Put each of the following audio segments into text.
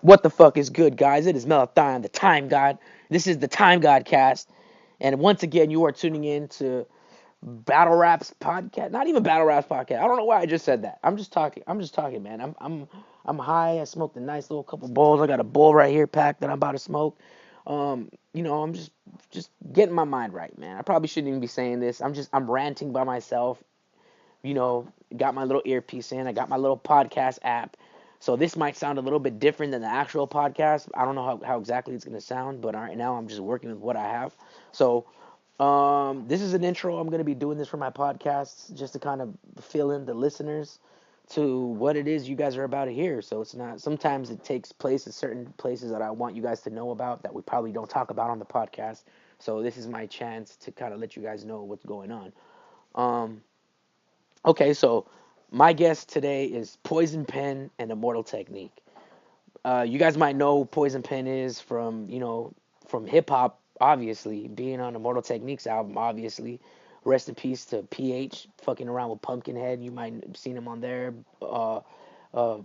What the fuck is good, guys? It is Melathion, the Time God. This is the Time God cast. And once again, you are tuning in to Battle Raps podcast. Not even Battle Raps podcast. I don't know why I just said that. I'm just talking. I'm just talking, man. I'm high. I smoked a nice little couple bowls. I got a bowl right here packed that I'm about to smoke. I'm just getting my mind right, man. I probably shouldn't even be saying this. I'm ranting by myself. Got my little earpiece in. I got my little podcast app. So this might sound a little bit different than the actual podcast. I don't know how exactly it's going to sound, but right now I'm just working with what I have. So this is an intro. I'm going to be doing this for my podcasts just to kind of fill in the listeners to what it is you guys are about to hear. So it's not, sometimes it takes place in certain places that I want you guys to know about that we probably don't talk about on the podcast. So this is my chance to kind of let you guys know what's going on. Um, Okay, so my guest today is Poison Pen and Immortal Technique. You guys might know who Poison Pen is from hip hop, obviously, being on Immortal Technique's album, obviously. Rest in peace to PH, fucking around with Pumpkinhead. You might have seen him on there.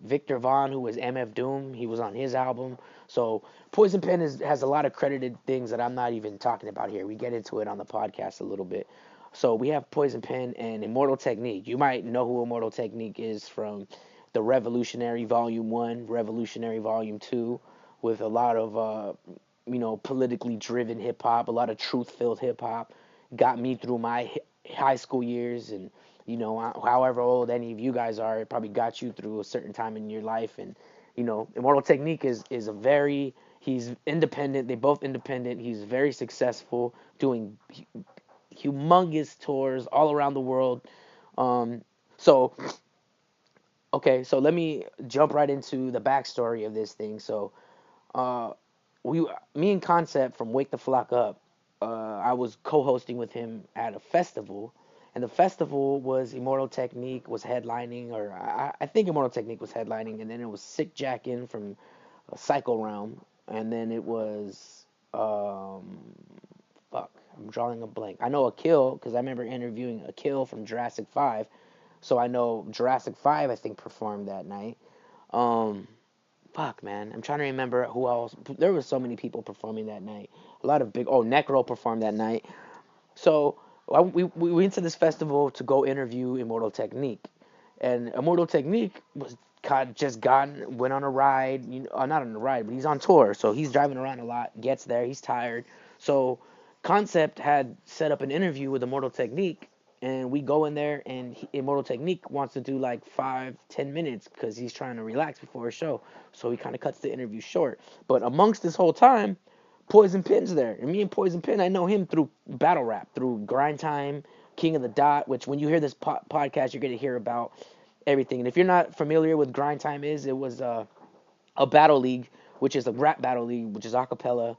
Victor Vaughn, who was MF Doom, he was on his album. So Poison Pen has a lot of credited things that I'm not even talking about here. We get into it on the podcast a little bit. So we have Poison Pen and Immortal Technique. You might know who Immortal Technique is from the Revolutionary Volume 1, Revolutionary Volume 2, with a lot of, politically driven hip hop, a lot of truth filled hip hop. Got me through my high school years, and, however old any of you guys are, it probably got you through a certain time in your life. And, Immortal Technique is a very, he's independent. They both independent. He's very successful doing humongous tours all around the world. Um, so okay, so let me jump right into the backstory of this thing. So uh, me and Concept from Wake the Flock Up, I was co-hosting with him at a festival, and the festival was Immortal Technique was headlining, or I think Immortal Technique was headlining, and then it was Sick Jack in from Psycho Realm, and then it was fuck, I'm drawing a blank. I know Akil because I remember interviewing Akil from Jurassic 5. So I know Jurassic 5 I think performed that night. Um fuck man, I'm trying to remember who else. There were so many people performing that night. A lot of big Necro performed that night. So we went to this festival to go interview Immortal Technique. And Immortal Technique was went on a ride, not on a ride, but he's on tour, so he's driving around a lot. Gets there, he's tired. So Concept had set up an interview with Immortal Technique, and we go in there, and Immortal Technique wants to do like 5-10 minutes because he's trying to relax before a show. So he kind of cuts the interview short. But amongst this whole time, Poison Pen's there, and me and Poison Pen, I know him through battle rap, through Grind Time, King of the Dot. Which when you hear this podcast, you're gonna hear about everything. And if you're not familiar with Grind Time, it was a battle league, which is a rap battle league, which is acapella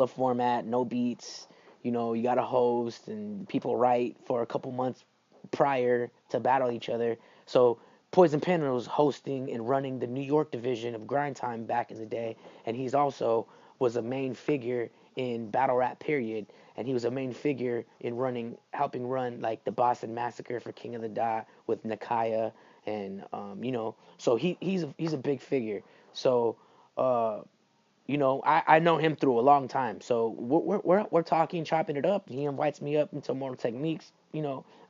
format, no beats. You got a host, and people write for a couple months prior to battle each other. So Poison Pen was hosting and running the New York division of Grind Time back in the day, and he's also was a main figure in battle rap period, and he was a main figure in helping run like the Boston Massacre for King of the Dot with Nakaya, and so he's a big figure. So uh, I know him through a long time. So we're talking, chopping it up. He invites me up into Mortal Techniques,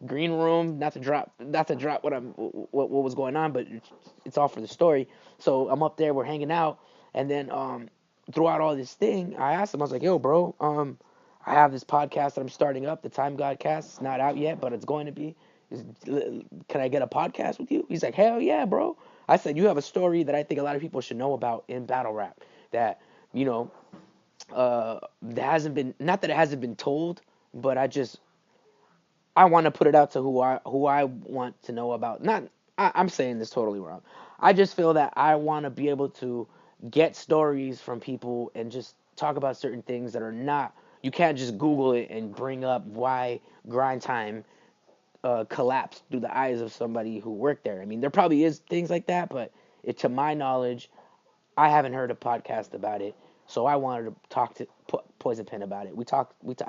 green room. Not to drop what was going on, but it's all for the story. So I'm up there, we're hanging out, and then throughout all this thing, I asked him, I was like, "Yo, bro, I have this podcast that I'm starting up, the Time God Cast. It's not out yet, but it's going to be. Can I get a podcast with you?" He's like, "Hell yeah, bro." I said, "You have a story that I think a lot of people should know about in battle rap that you know that hasn't been, not that it hasn't been told, but I want to put it out to who I want to know about. Not I'm saying this totally wrong. I just feel that I want to be able to get stories from people and just talk about certain things that are not. You can't just Google it and bring up why Grind Time collapsed through the eyes of somebody who worked there. I mean, there probably is things like that, but to my knowledge, I haven't heard a podcast about it. So I wanted to talk to Poison Pen about it. I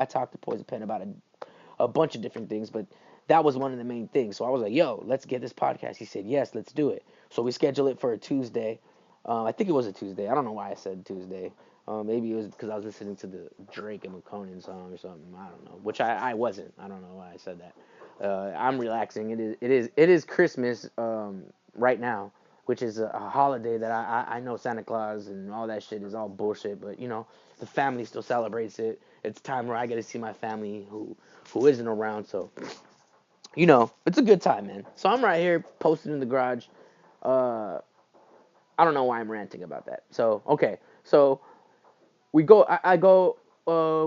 talked to Poison Pen about a bunch of different things, but that was one of the main things. So I was like, "Yo, let's get this podcast." He said, "Yes, let's do it." So we schedule it for a Tuesday. I think it was a Tuesday. I don't know why I said Tuesday. Maybe it was because I was listening to the Drake and McConan song or something. I don't know. Which I wasn't. I don't know why I said that. I'm relaxing. It is Christmas right now, which is a holiday that I know Santa Claus and all that shit is all bullshit. But the family still celebrates it. It's time where I get to see my family who isn't around. So it's a good time, man. So I'm right here posted in the garage. I don't know why I'm ranting about that. So okay, so we go. I go.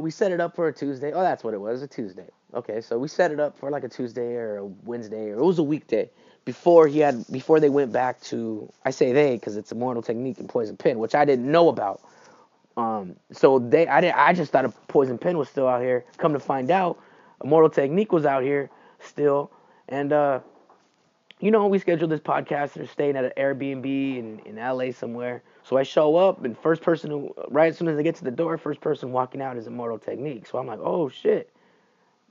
We set it up for a Tuesday. Oh, that's what it was, a Tuesday. Okay, so we set it up for like a Tuesday or a Wednesday, or it was a weekday before they went back to. I say they because it's Immortal Technique and Poison Pen, which I didn't know about. I just thought Poison Pen was still out here. Come to find out, Immortal Technique was out here still, and we scheduled this podcast. They're staying at an Airbnb in LA somewhere. So I show up, and right as soon as I get to the door, first person walking out is Immortal Technique. So I'm like, oh shit,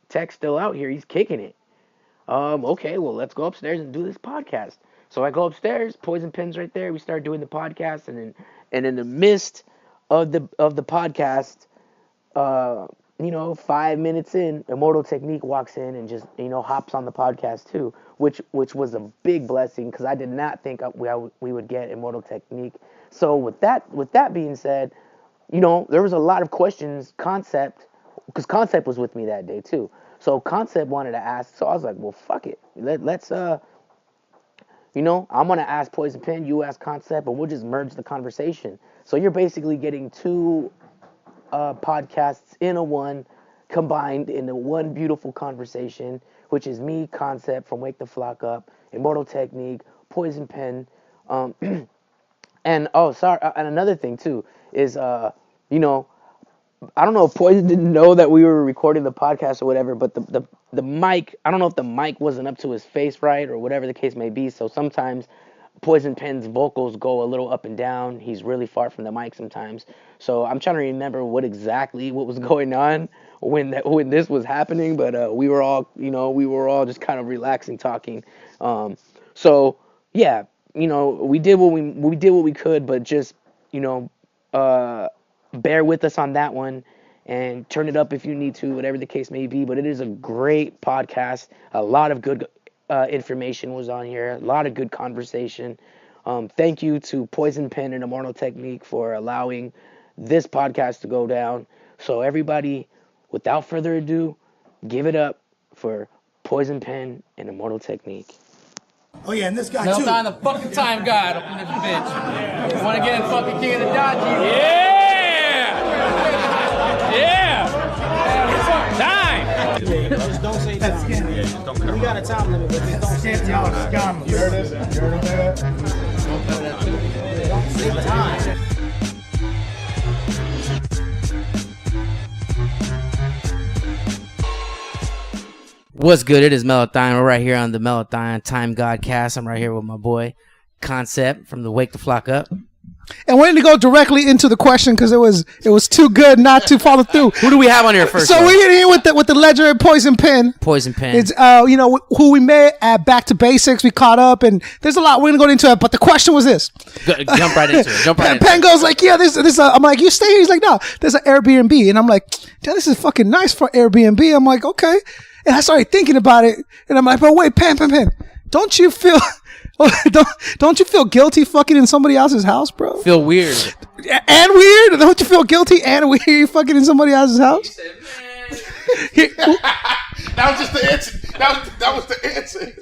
Tech's still out here. He's kicking it. Okay, well let's go upstairs and do this podcast. So I go upstairs. Poison Pen's right there. We start doing the podcast, and in the midst of the podcast, 5 minutes in, Immortal Technique walks in and just, hops on the podcast too, which was a big blessing because I did not think we would get Immortal Technique. So with that being said, there was a lot of questions. Because Koncpet was with me that day too. So Koncpet wanted to ask. So I was like, well, fuck it. Let's I'm gonna ask Poison Pen, you ask Koncpet, but we'll just merge the conversation. So you're basically getting two podcasts in a one, combined into one beautiful conversation, which is me, Koncpet from Wake the Flock Up, Immortal Technique, Poison Pen, and and another thing too is I don't know if Poison didn't know that we were recording the podcast or whatever, but the mic, I don't know if the mic wasn't up to his face right or whatever the case may be. So sometimes Poison Pen's vocals go a little up and down. He's really far from the mic sometimes. So I'm trying to remember what was going on when this was happening. But we were all just kind of relaxing, talking. So yeah, we did what we could, but just bear with us on that one and turn it up if you need to, whatever the case may be. But it is a great podcast. A lot of good information was on here. A lot of good conversation. Thank you to Poison Pen and Immortal Technique for allowing this podcast to go down. So everybody, without further ado, give it up for Poison Pen and Immortal Technique. Oh yeah, and this guy too. Meltdown, the fucking time god up in this bitch. Want to get in fucking King of the Dodgy? Yeah! Time! Just don't say time. Yeah, just don't we got a time limit, but just don't say time. You heard this? You heard that? Don't say time. What's good? It is Meltdown. We're right here on the Meltdown Time GAWDCAST. I'm right here with my boy Koncpet from the Wake the Flock Up. And we're going to go directly into the question because it was too good not to follow through. Who do we have on here first? So we're getting in with the legendary Poison Pen. Poison Pen. It's who we met at Back to Basics. We caught up, and there's a lot we're going to go into it. But the question was this: jump right into it. Pen goes like, "Yeah, this. I'm like, you stay here." He's like, "No, there's an Airbnb," and I'm like, "Damn, this is fucking nice for Airbnb." I'm like, "Okay," and I started thinking about it, and I'm like, "But wait, Pen, don't you feel?" Don't you feel guilty fucking in somebody else's house, bro? Feel weird. And weird? Don't you feel guilty and weird you fucking in somebody else's house? That was just the answer. That was the answer.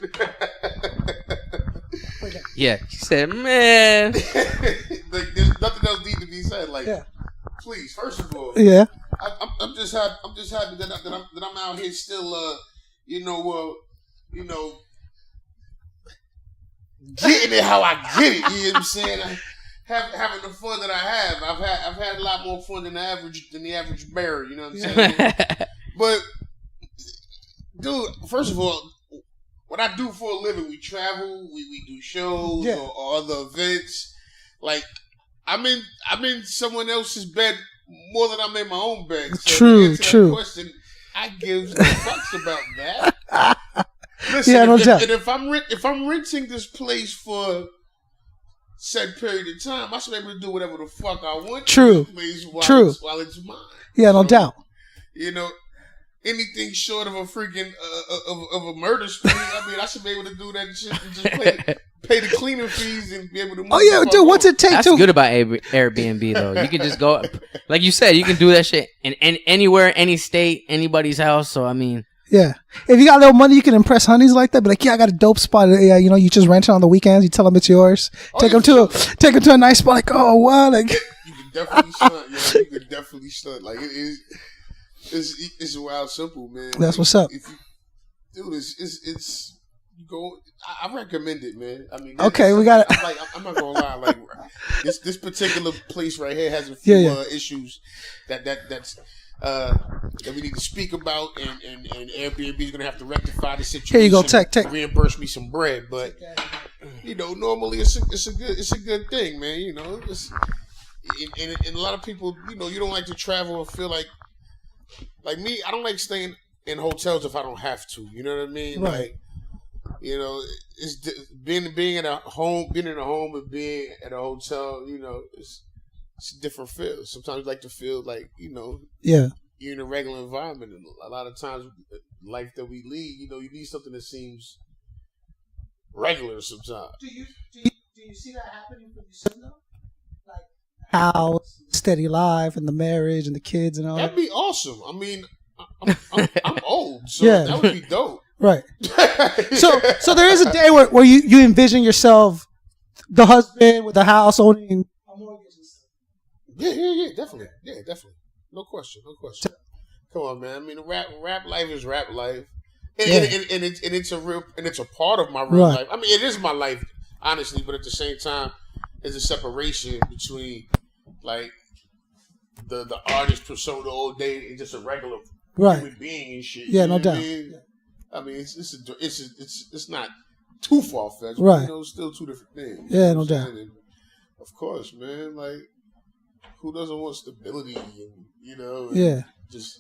Yeah, he said, man. Like, there's nothing else need to be said. Like, yeah. Please, first of all, yeah. I'm just happy that I'm out here still, getting it how I get it. You know what I'm saying? Having the fun that I have. I've had a lot more fun than the average bear. You know what I'm saying? But, dude, first of all, what I do for a living, we travel, we do shows or other events. Like, I'm in someone else's bed more than I'm in my own bed. So True. That question, I give no fucks about that. Listen, yeah, no doubt. And if I'm renting this place for set period of time, I should be able to do whatever the fuck I want. True. While it's mine. Yeah, no doubt. You know, anything short of a freaking of a murder spree, I mean, I should be able to do that shit and just pay the cleaning fees and be able to move. Oh yeah, dude, what's it take? That's good about Airbnb though. You can just go, like you said, you can do that shit in anywhere, any state, anybody's house. So I mean, yeah, if you got a little money, you can impress honeys like that. But like, yeah, I got a dope spot. Yeah, you know, you just rent it on the weekends. You tell them it's yours. Take them to a nice spot. Like, oh wow, like you can definitely stunt. Yeah, you can definitely stunt. Like it is. It's wild simple, man. That's what's up. If you, dude, it's you go. I recommend it, man. I mean, okay, we got it. I'm not gonna lie. Like this particular place right here has a few issues that we need to speak about, and Airbnb is gonna have to rectify the situation. Here you go, Tech. Reimburse me some bread, but you know, normally it's a good thing, man. You know, and a lot of people, you know, you don't like to travel and feel like me. I don't like staying in hotels if I don't have to. You know what I mean? Right. Like, you know, it's being in a home and being at a hotel. You know, it's a different feel. Sometimes you like to feel like, you know, you're in a regular environment. And a lot of times, life that we lead, you know, you need something that seems regular sometimes. Do you see that happening for yourself though? Like house, steady life, and the marriage and the kids and all That'd that? be awesome. I mean, I'm old, so that would be dope. Right. So there is a day where you envision yourself, the husband with the house, owning a mortgage and stuff. Yeah, definitely. Yeah, definitely. No question. Come on, man. I mean, rap life is rap life. And it's a part of my real life. I mean, it is my life, honestly, but at the same time, there's a separation between like the artist persona all day and just a regular human being and shit. Yeah, no doubt. I mean, it's not too far fetched, right? You know, it's still two different things. Yeah, no doubt. And of course, man. Like, who doesn't want stability and, you know, and just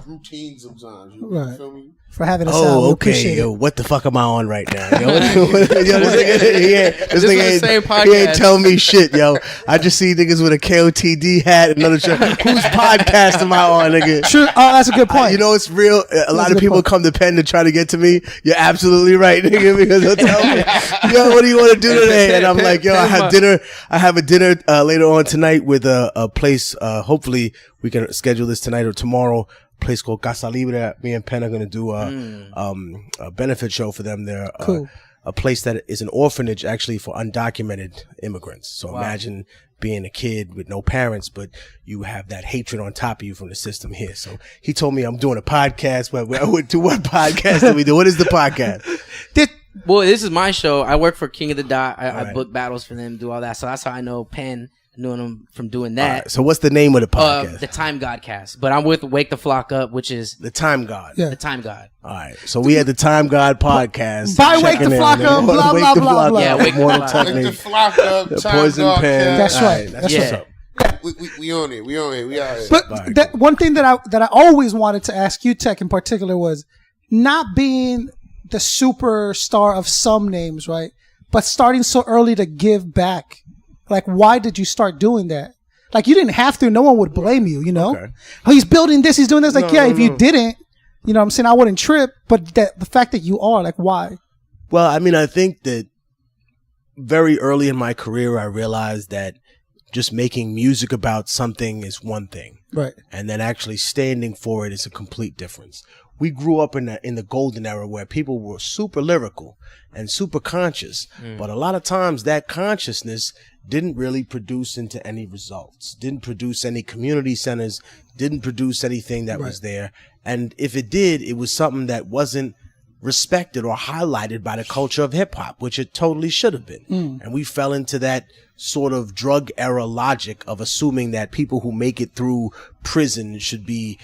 routine sometimes? You feel me? For having a sound. Okay, yo, what the fuck am I on right now? Yo, this nigga he ain't telling me shit, yo. I just see niggas with a KOTD hat and another shit. Whose podcast am I on, nigga? True. Oh, that's a good point. You know, it's real. A lot of people come to Penn to try to get to me. You're absolutely right, nigga, because they'll tell me, yo, what do you want to do today? And I'm like, yo, I have a dinner later on tonight with a place. Hopefully, we can schedule this tonight or tomorrow. Place called Casa Libre. Me and Penn are going to do a benefit show for them. They're a place that is an orphanage actually for undocumented immigrants. So imagine being a kid with no parents, but you have that hatred on top of you from the system here. So he told me I'm doing a podcast. What podcast do we do? What is the podcast? Well, this is my show. I work for King of the Dot. I book battles for them, do all that. So that's how I know Penn. Knowing him from doing that. Right, so what's the name of the podcast? The Time GAWDCAST. But I'm with Wake the Flock Up, which is the Time God. Yeah. The Time God. All right. So we had the Time God podcast. By Wake the Flock Up, blah, blah, blah, blah. Yeah, Wake Immortal Technique. Wake the Flock Up, the Poison Pen. That's right. That's what's up. We on it. We out here. But that one thing that I always wanted to ask you, Tech, in particular, was not being the superstar of some names, right? But starting so early to give back. Like, why did you start doing that? Like, you didn't have to. No one would blame you, you know? Okay. Oh, he's building this, he's doing this. Like, if you didn't, you know what I'm saying? I wouldn't trip. But the fact that you are, like, why? Well, I mean, I think that very early in my career, I realized that just making music about something is one thing. Right. And then actually standing for it is a complete difference. We grew up in the golden era where people were super lyrical and super conscious. But a lot of times that consciousness didn't really produce into any results, didn't produce any community centers, didn't produce anything that was there. And if it did, it was something that wasn't respected or highlighted by the culture of hip hop, which it totally should have been. And we fell into that sort of drug era logic of assuming that people who make it through prison should be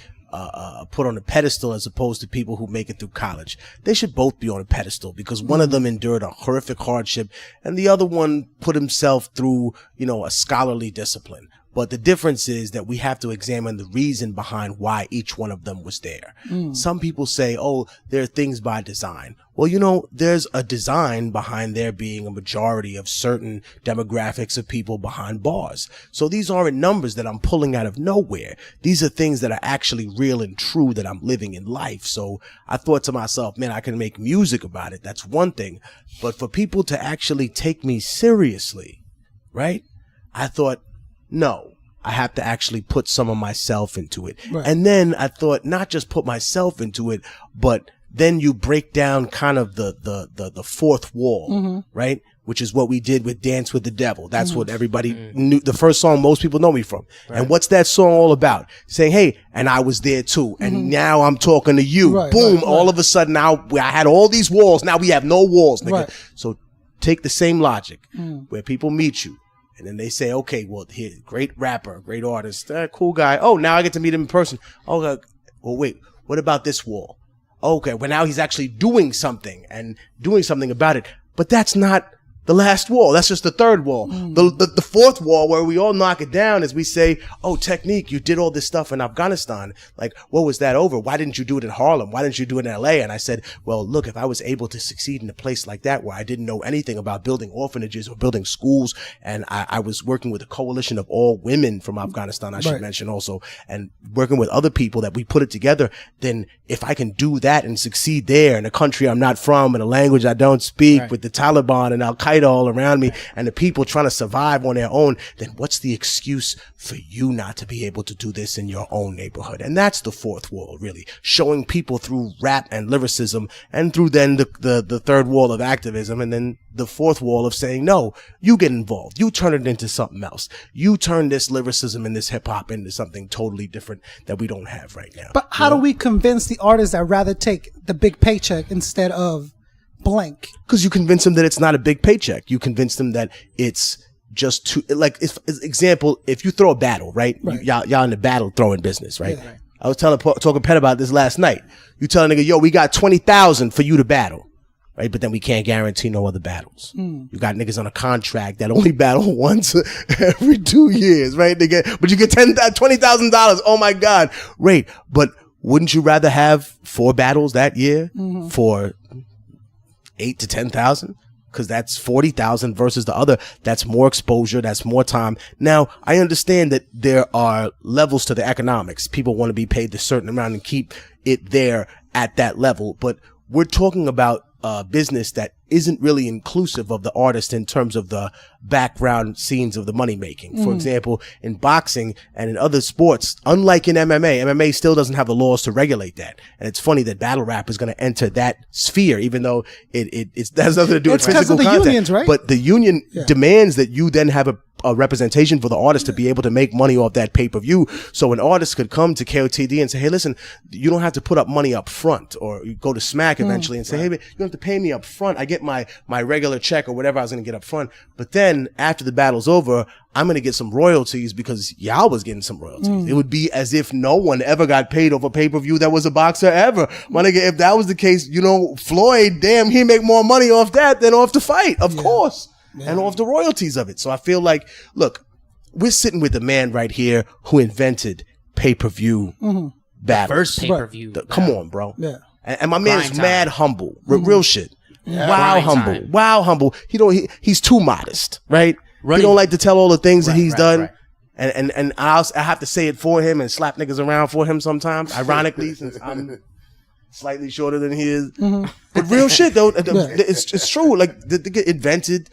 put on a pedestal as opposed to people who make it through college. They should both be on a pedestal because one of them endured a horrific hardship and the other one put himself through, you know, a scholarly discipline. But the difference is that we have to examine the reason behind why each one of them was there. Some people say, oh, there are things by design. Well, you know, there's a design behind there being a majority of certain demographics of people behind bars. So these aren't numbers that I'm pulling out of nowhere. These are things that are actually real and true that I'm living in life. So I thought to myself, man, I can make music about it. That's one thing. But for people to actually take me seriously, right? I thought, no, I have to actually put some of myself into it. Right. And then I thought, not just put myself into it, but then you break down kind of the fourth wall, right? Which is what we did with Dance with the Devil. That's what everybody knew. The first song most people know me from. Right. And what's that song all about? Saying, hey, and I was there too. And now I'm talking to you. Right, boom. All of a sudden now I had all these walls. Now we have no walls, nigga. Right. So take the same logic where people meet you. And then they say, okay, well, here, great rapper, great artist, cool guy. Oh, now I get to meet him in person. Oh, well, wait, what about this wall? Okay, well, now he's actually doing something and doing something about it. But that's not the last wall. That's just the third wall. The fourth wall where we all knock it down is we say, oh, Technique, you did all this stuff in Afghanistan. Like, what was that over? Why didn't you do it in Harlem? Why didn't you do it in LA? And I said, well, look, if I was able to succeed in a place like that where I didn't know anything about building orphanages or building schools, and I was working with a coalition of all women from Afghanistan, I should mention also, and working with other people that we put it together, then if I can do that and succeed there in a country I'm not from, in a language I don't speak, with the Taliban and Al-Qaeda all around me and the people trying to survive on their own, then what's the excuse for you not to be able to do this in your own neighborhood? And that's the fourth wall, really, showing people through rap and lyricism, and through then the third wall of activism, and then the fourth wall of saying, no, you get involved, you turn it into something else, you turn this lyricism and this hip-hop into something totally different that we don't have right now. But how do we convince the artists that rather take the big paycheck instead of blank? Because you convince them that it's not a big paycheck. You convince them that it's just too, like, if example, if you throw a battle, right? Y'all in the battle throwing business, right? Yeah. I was talking Pet about this last night. You tell a nigga, yo, we got 20,000 for you to battle, right? But then we can't guarantee no other battles. You got niggas on a contract that only battle once every 2 years, right? But you get $20,000. Oh my God. Right. But wouldn't you rather have 4 battles that year for 8 to 10,000? Because that's 40,000 versus the other. That's more exposure. That's more time. Now, I understand that there are levels to the economics. People want to be paid a certain amount and keep it there at that level. But we're talking about business that isn't really inclusive of the artist in terms of the background scenes of the money making. For example, in boxing and in other sports, unlike in MMA still doesn't have the laws to regulate that. And it's funny that battle rap is going to enter that sphere, even though it has nothing to do with physical contact. It's because of the unions, right? But the union demands that you then have a representation for the artist to be able to make money off that pay-per-view. So an artist could come to KOTD and say, hey, listen, you don't have to put up money up front, or you go to Smack eventually and say, hey, you don't have to pay me up front. I get my regular check or whatever I was going to get up front. But then after the battle's over, I'm going to get some royalties because y'all was getting some royalties. It would be as if no one ever got paid over pay-per-view that was a boxer ever. My nigga, if that was the case, you know, Floyd, damn, he make more money off that than off the fight, of course. And off the royalties of it. So I feel like, look, we're sitting with the man right here who invented pay-per-view battle. First pay-per-view. Come on, bro. Yeah. And my man's mad humble. Real shit. Yeah. Wow, humble. Time. Wow, humble. He's too modest, right? He don't like to tell all the things that he's done. Right. And I have to say it for him and slap niggas around for him sometimes, ironically, since I'm slightly shorter than he is. But real shit, though, it's true. Like, the invented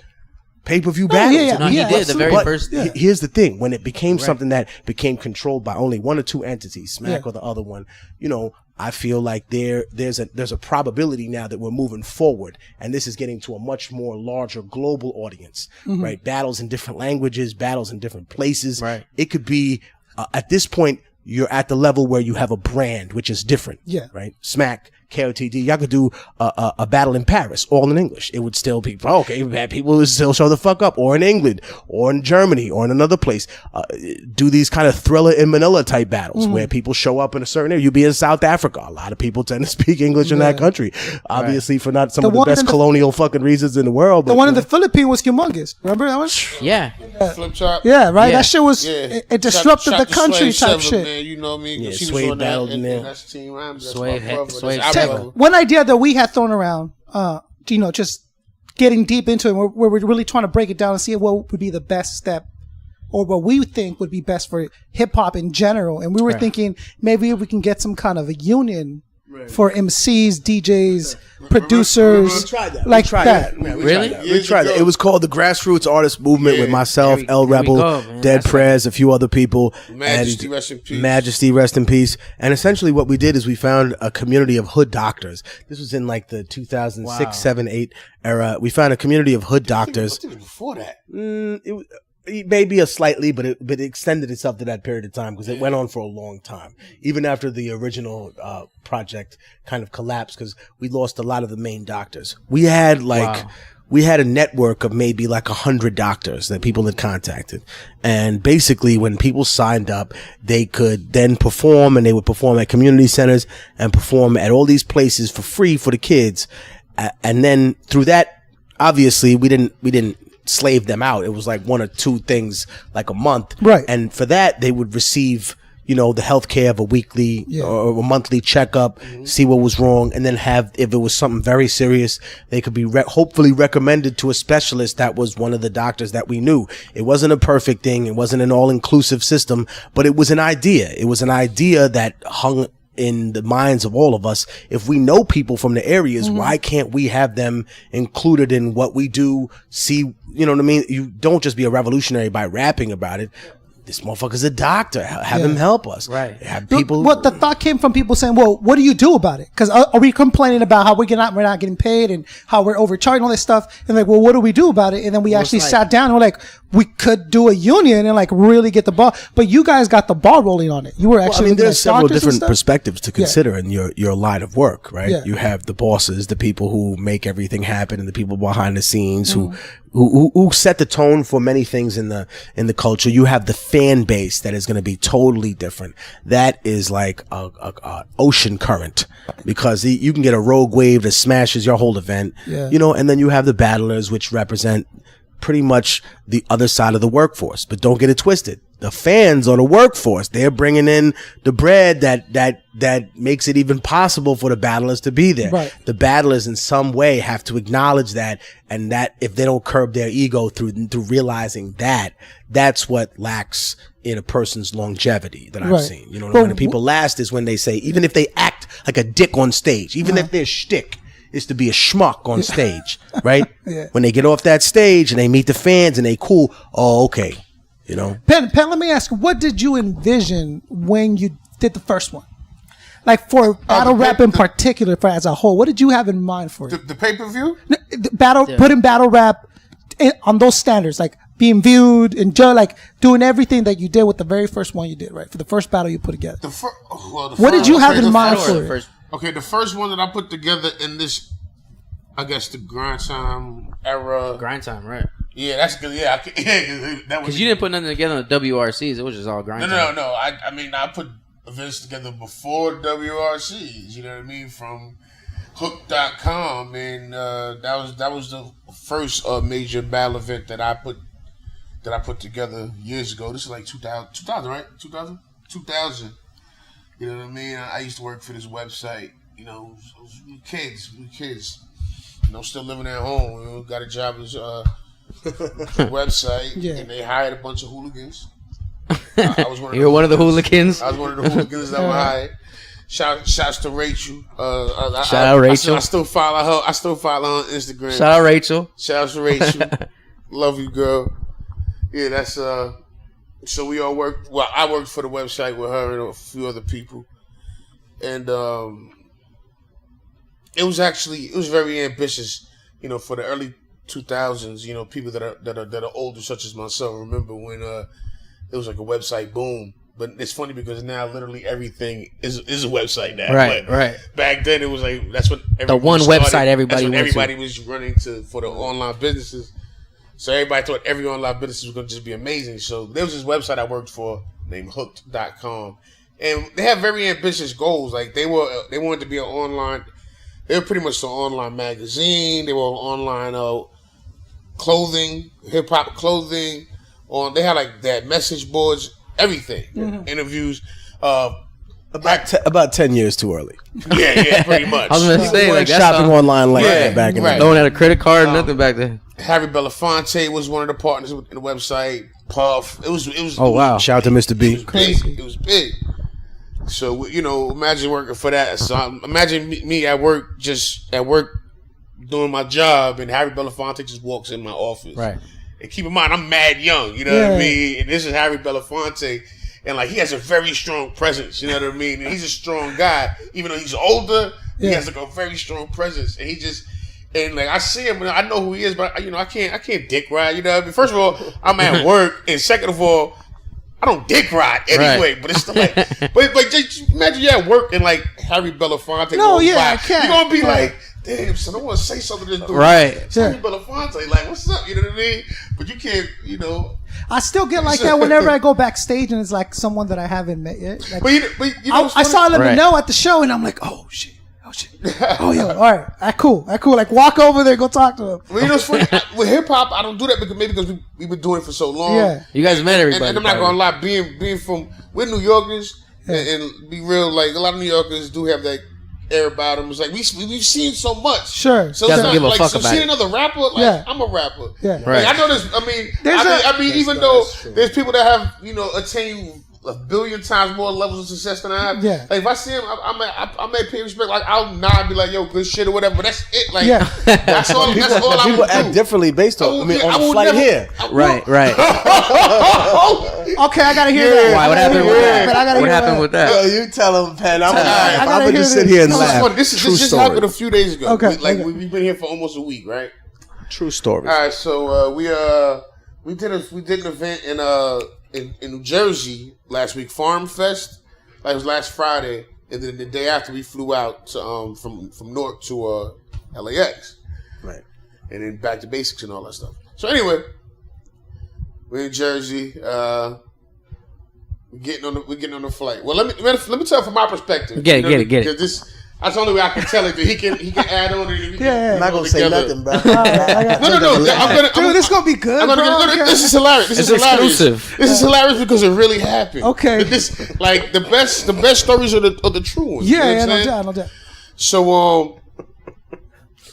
pay-per-view battles. No, he did the very first. Here's the thing: when it became something that became controlled by only one or two entities, Smack or the other one, you know, I feel like there's a probability now that we're moving forward, and this is getting to a much more larger global audience, right? Battles in different languages, battles in different places. Right. It could be at this point you're at the level where you have a brand which is different. Yeah. Right. Smack KOTD. Y'all could do a battle in Paris, all in English. It would still be okay. Bad people would still show the fuck up, or in England, or in Germany, or in another place. Do these kind of Thriller in Manila type battles where people show up in a certain area. You be in South Africa. A lot of people tend to speak English in that country, obviously for not some of the best colonial fucking reasons in the world. But, the one in the Philippines was humongous. Remember that one? Yeah. Flip chop. Yeah, right. Yeah. That shit was it disrupted the country type shit. Man, you know me. Yeah, She was Sway on battled that, in there. and that's Team Rhyme. That's Sway my brother. Sway That's Check. our brother. One idea that we had thrown around, just getting deep into it, where we're really trying to break it down and see what would be the best step, or what we think would be best for hip hop in general. And we were thinking maybe we can get some kind of a union for MCs, DJs, producers, We tried that. like We tried that. Man, we Really? tried that. We tried that. It was called the Grassroots Artist Movement with myself, There El we Rebel, go, man. Dead That's Prez, a few other people. Majesty, and rest in peace. Majesty, rest in peace. And essentially what we did is we found a community of hood doctors. This was in like the 2006, 7, 8 era. We found a community of hood doctors. I think it was before that. It was maybe a slightly, but it extended itself to that period of time because it went on for a long time. Even after the original project kind of collapsed because we lost a lot of the main doctors. We had we had a network of maybe like 100 doctors that people had contacted. And basically when people signed up, they could then perform, and they would perform at community centers and perform at all these places for free for the kids. And then through that, obviously we didn't slave them out. It was like 1 or 2 things like a month. Right. And for that, they would receive, the health care of a weekly or a monthly checkup, see what was wrong, and then if it was something very serious, they could be hopefully recommended to a specialist that was one of the doctors that we knew. It wasn't a perfect thing. It wasn't an all-inclusive system, but it was an idea. It was an idea that hung in the minds of all of us. If we know people from the areas, why can't we have them included in what we do? See, you know what I mean? You don't just be a revolutionary by rapping about it. This motherfucker's a doctor. Have him help us. Right. Have people. What the thought came from people saying, well, what do you do about it? Because are we complaining about how we're not getting paid and how we're overcharging all this stuff? And like, well, what do we do about it? And then we actually sat down and we're like, we could do a union and like really get the ball. But you guys got the ball rolling on it. You were actually looking there's at several doctors and different stuff? perspectives to consider in your line of work, right? Yeah. You have the bosses, the people who make everything happen, and the people behind the scenes who set the tone for many things in the culture. You have the fan base that is going to be totally different. That is like a ocean current, because you can get a rogue wave that smashes your whole event, and then you have the battlers, which represent pretty much the other side of the workforce. But don't get it twisted. The fans are the workforce. They're bringing in the bread that makes it even possible for the battlers to be there. Right. The battlers in some way have to acknowledge that, and that if they don't curb their ego through realizing that's what lacks in a person's longevity that I've seen. You know, when the people last is when they say, even if they act like a dick on stage, even if their shtick is to be a schmuck on stage, right? When they get off that stage and they meet the fans and they cool, okay, Pen, let me ask you, what did you envision when you did the first one? Like for battle rap in particular, for as a whole, what did you have in mind for it? The pay-per-view? Putting battle rap on those standards, like being viewed and like doing everything that you did with the very first one you did, right? For the first battle you put together. What did you have in mind for it? Okay, the first one that I put together in this, I guess, the grind time era. Grind time, right? Yeah, that's good. Yeah, that was. Because you didn't put nothing together on the WRCs. It was just all grind time. No. I mean, I put events together before WRCs. You know what I mean? From Hook.com, and that was the first major battle event that I put together years ago. This is like 2000, right? 2000. You know what I mean? I used to work for this website. We kids. Still living at home. Got a job as website, and they hired a bunch of hooligans. I was one of You're one of the hooligans. I was one of the hooligans that were hired. Shouts to Rachel. Shout out Rachel. I still follow her. I still follow her on Instagram. Shout out Rachel. Shouts to Rachel. Love you, girl. Yeah, that's so we all worked. Well, I worked for the website with her and a few other people, and it was very ambitious. For the early 2000s. People that are older, such as myself, remember when it was like a website boom. But it's funny because now literally everything is a website now. Right, but right. Back then it was like that's what The one website everybody went to. was running to for the online businesses. So everybody thought every online business was going to just be amazing. So there was this website I worked for named Hooked.com, and they have very ambitious goals. Like they wanted to be an online. They were pretty much an online magazine. They were online clothing, hip hop clothing. They had like that message boards. Everything, interviews, about 10 years too early. Yeah, pretty much. I was gonna say like that's shopping online like that back in the day. No one had a credit card, nothing back then. Harry Belafonte was one of the partners in the website. Puff, it was. Oh wow! Shout out to Mr. B. It was big. So imagine working for that. So imagine me at work, doing my job, and Harry Belafonte just walks in my office. Right. And keep in mind, I'm mad young, you know what I mean? And this is Harry Belafonte, and like he has a very strong presence, you know what I mean? And he's a strong guy, even though he's older. He has like a very strong presence, and like I see him, and I know who he is, but I can't dick ride, you know what I mean? First of all, I'm at work, and second of all, I don't dick ride anyway. Right. But it's still like, but just imagine you at work and like Harry Belafonte. I can't. You're gonna be like, damn, son, I want to say something to this dude. Right. Harry Belafonte, like, what's up? You know what I mean? But you can't, I still get like that whenever I go backstage and it's like someone that I haven't met yet. Like, I saw Let Me Know at the show and I'm like, oh shit. Oh yeah, all right, cool. Like walk over there, go talk to him. Well, it's funny with hip hop. I don't do that because we've been doing it for so long. Yeah, you guys met everybody. And I'm not gonna lie, being from we're New Yorkers and be real. Like a lot of New Yorkers do have that air about them. It's like we've seen so much. Sure. So doesn't give a fuck about see it. another rapper. Like I'm a rapper. Yeah. Right. Like, I know this. I mean, even though there's people that have attained a billion times more levels of success than I have. Yeah. Like if I see him, I may pay respect. Like I'll nod and be like, "Yo, good shit" or whatever. But that's it. Like that's all. That's all I People would act do. differently based on. on the flight here. Right. Okay, I gotta hear that. Why? What happened with that? What happened with that? Yo, you tell him, Pen. I would just sit here and laugh. This True just story. happened a few days ago. Okay. We've been here for almost a week, right? True story. All right, so we did an event in New Jersey last week, Farm Fest. Like it was last Friday, and then the day after we flew out to from Newark to LAX, Right. and then back to basics and all that stuff. So anyway, we're in Jersey. We're getting on the flight. Well, let me tell from my perspective. Get it. Because that's the only way I can tell it. That he can add on it. I'm not gonna say nothing, bro. Dude, this is gonna be good. This is hilarious. This is hilarious. Exclusive. This is hilarious because it really happened. Okay. This like the best stories are the true ones. Yeah, you know what I'm no doubt. So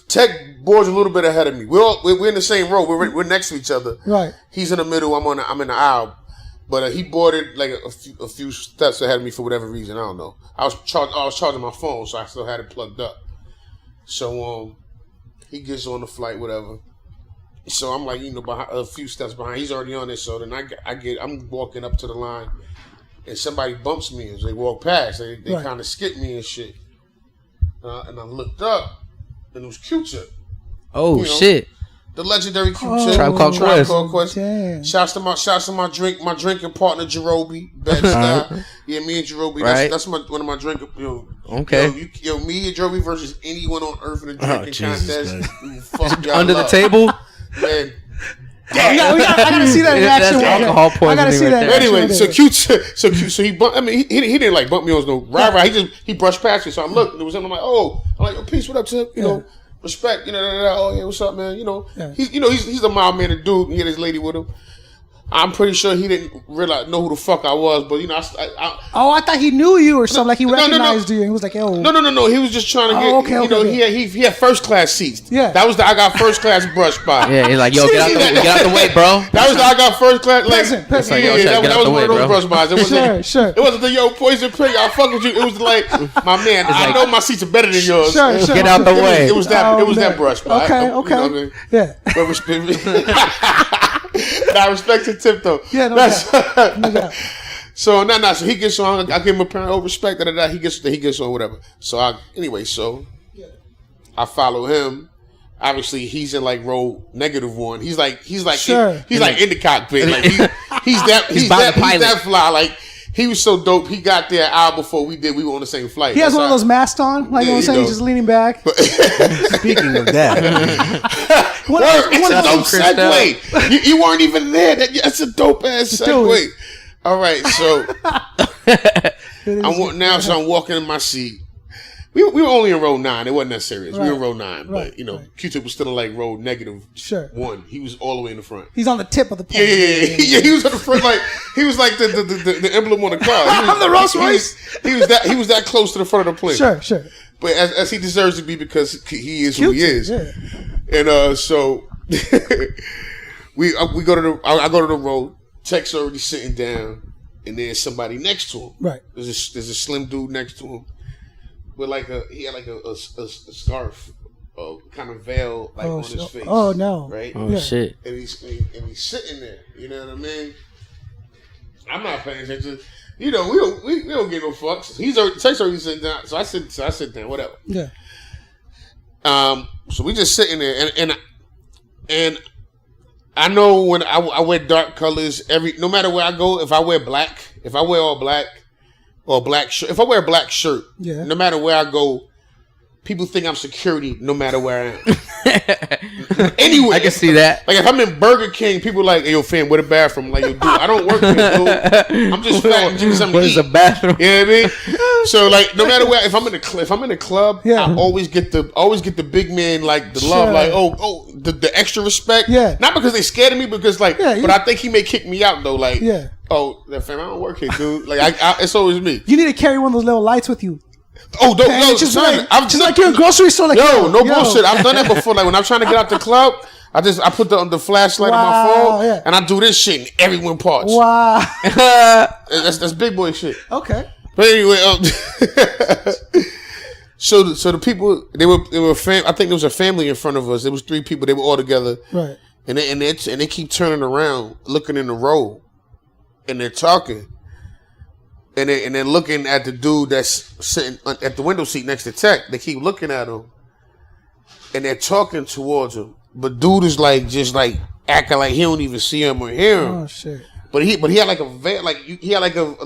Tech boards a little bit ahead of me. We're in the same row. We're next to each other. Right. He's in the middle. I'm in the aisle. But he boarded like a few steps ahead of me for whatever reason. I don't know. I was charging my phone, so I still had it plugged up. So he gets on the flight, whatever. So I'm like, a few steps behind. He's already on it. So then I'm walking up to the line, and somebody bumps me as they walk past. They kind of skip me and shit. And I looked up, and it was Q-Tip. Oh shit. The legendary Q-Tip. Tribe Called Quest. Damn. Shouts to my drinking partner Jerobi. Yeah, me and Jerobi. Right. That's one of my drinking. Okay. Me and Jerobi versus anyone on earth in a drinking contest. Fuck y'all Under the up. table. Man. I gotta see that in action. That's alcohol poisoning. I gotta see that. Anyway, so Q-Tip, he bumped. I mean, he didn't like bump me on no rah. He brushed past me. So I'm looking. It was him. I'm like, oh, peace. What up, Tip? Respect, oh yeah, what's up, man? He's a mild mannered dude. He had his lady with him. I'm pretty sure he didn't know who the fuck I was, but I thought he knew you or something. Like he recognized you. And he was like, "Yo." No. He was just trying to get. Okay. He had first class seats. Yeah. That was I got first class brush spot. Yeah, he's like, yo, get out the way, bro. That was I got first class. Like, that was one of those brush spots. It wasn't. Sure. It wasn't the poison pig. I fuck with you. It was like, my man. I know my seats are better than yours. Sure. Get out the way. It was that brush spot. Okay. You know what I mean? Yeah. But respect. I respect the Tip though. Yeah, no doubt. So So he gets on. I give him a parent respect. He gets on whatever. So I follow him. Obviously, he's in like row -1. He's like in the cockpit. Like he's that pilot. That fly. Like He was so dope. He got there an hour before we did. We were on the same flight. He has one of those masks on, like you know what I'm saying, just leaning back. Speaking of that, It's a dope segue. You weren't even there. That's a dope ass segue. All right, so I'm walking in my seat. We were only in row 9. It wasn't that serious. We were in row 9, but Q-Tip was still in like row -1. He was all the way in the front. He's on the tip of the pole. Yeah. He was on the front, like he was like the emblem on the car. I'm the Rolls Royce. He was that close to the front of the plane. Sure. But as he deserves to be because he is who he is. Yeah. And so I go to the road. Tech's already sitting down, and there's somebody next to him. Right. There's a slim dude next to him. With he had like a scarf, kind of veil on his face. Oh no! Right? Oh shit! And he's sitting there. You know what I mean? I'm not paying attention. You know, we don't give no fucks. Tech's already sitting down, so I sit down. Whatever. Yeah. So we just sitting there, and I know when I wear dark colors. No matter where I go, if I wear all black. Or black shirt. If I wear a black shirt, no matter where I go, people think I'm security no matter where I am. Anyway, I can see that. Like if I'm in Burger King, people are like, hey, yo, fam, where the bathroom? Like, yo, dude, I don't work here, dude. I'm just fat and doing something. Where's the bathroom? You know what I mean? So like, no matter where, if I'm in a club, I always get the big man like the love, like the extra respect. Yeah. Not because they scared of me, because like, but I think he may kick me out though. Like, oh, that fam, I don't work here, dude. Like, it's always me. You need to carry one of those little lights with you. Oh, just like you're in a grocery store. Like, no bullshit. I've done that before. Like when I'm trying to get out the club, I put the flashlight on my phone and I do this shit and everyone parts. Wow, that's big boy shit. Okay. But anyway, so the people they were I think there was a family in front of us. There was 3 people. They were all together. Right. And they keep turning around, looking in the row, and they're talking. And then looking at the dude that's sitting at the window seat next to Tech. They keep looking at him, and they're talking towards him. But dude is like just like acting like he don't even see him or hear him. Oh shit! But he had like a he had like one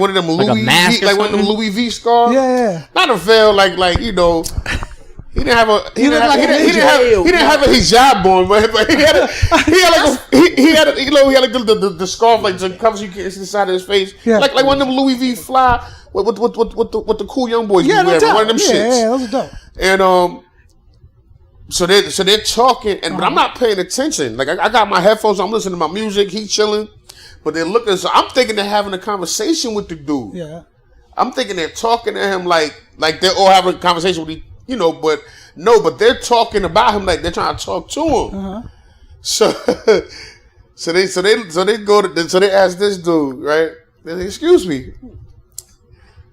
of them like Louis V, like one of them Louis V scarves. Yeah. Not a veil, like you know. He didn't have a hijab on, but he had the scarf like to cover you the side of his face, like one of them Louis V fly with the cool young boys be wearing, one of them shits. Yeah, those are dope. And so they're talking, but I'm not paying attention. Like I got my headphones, I'm listening to my music, he's chilling, but they're looking. So I'm thinking they're having a conversation with the dude. Yeah, I'm thinking they're talking to him like they're all having a conversation with but they're talking about him like they're trying to talk to him. Uh-huh. So they ask this dude, right? They say, excuse me.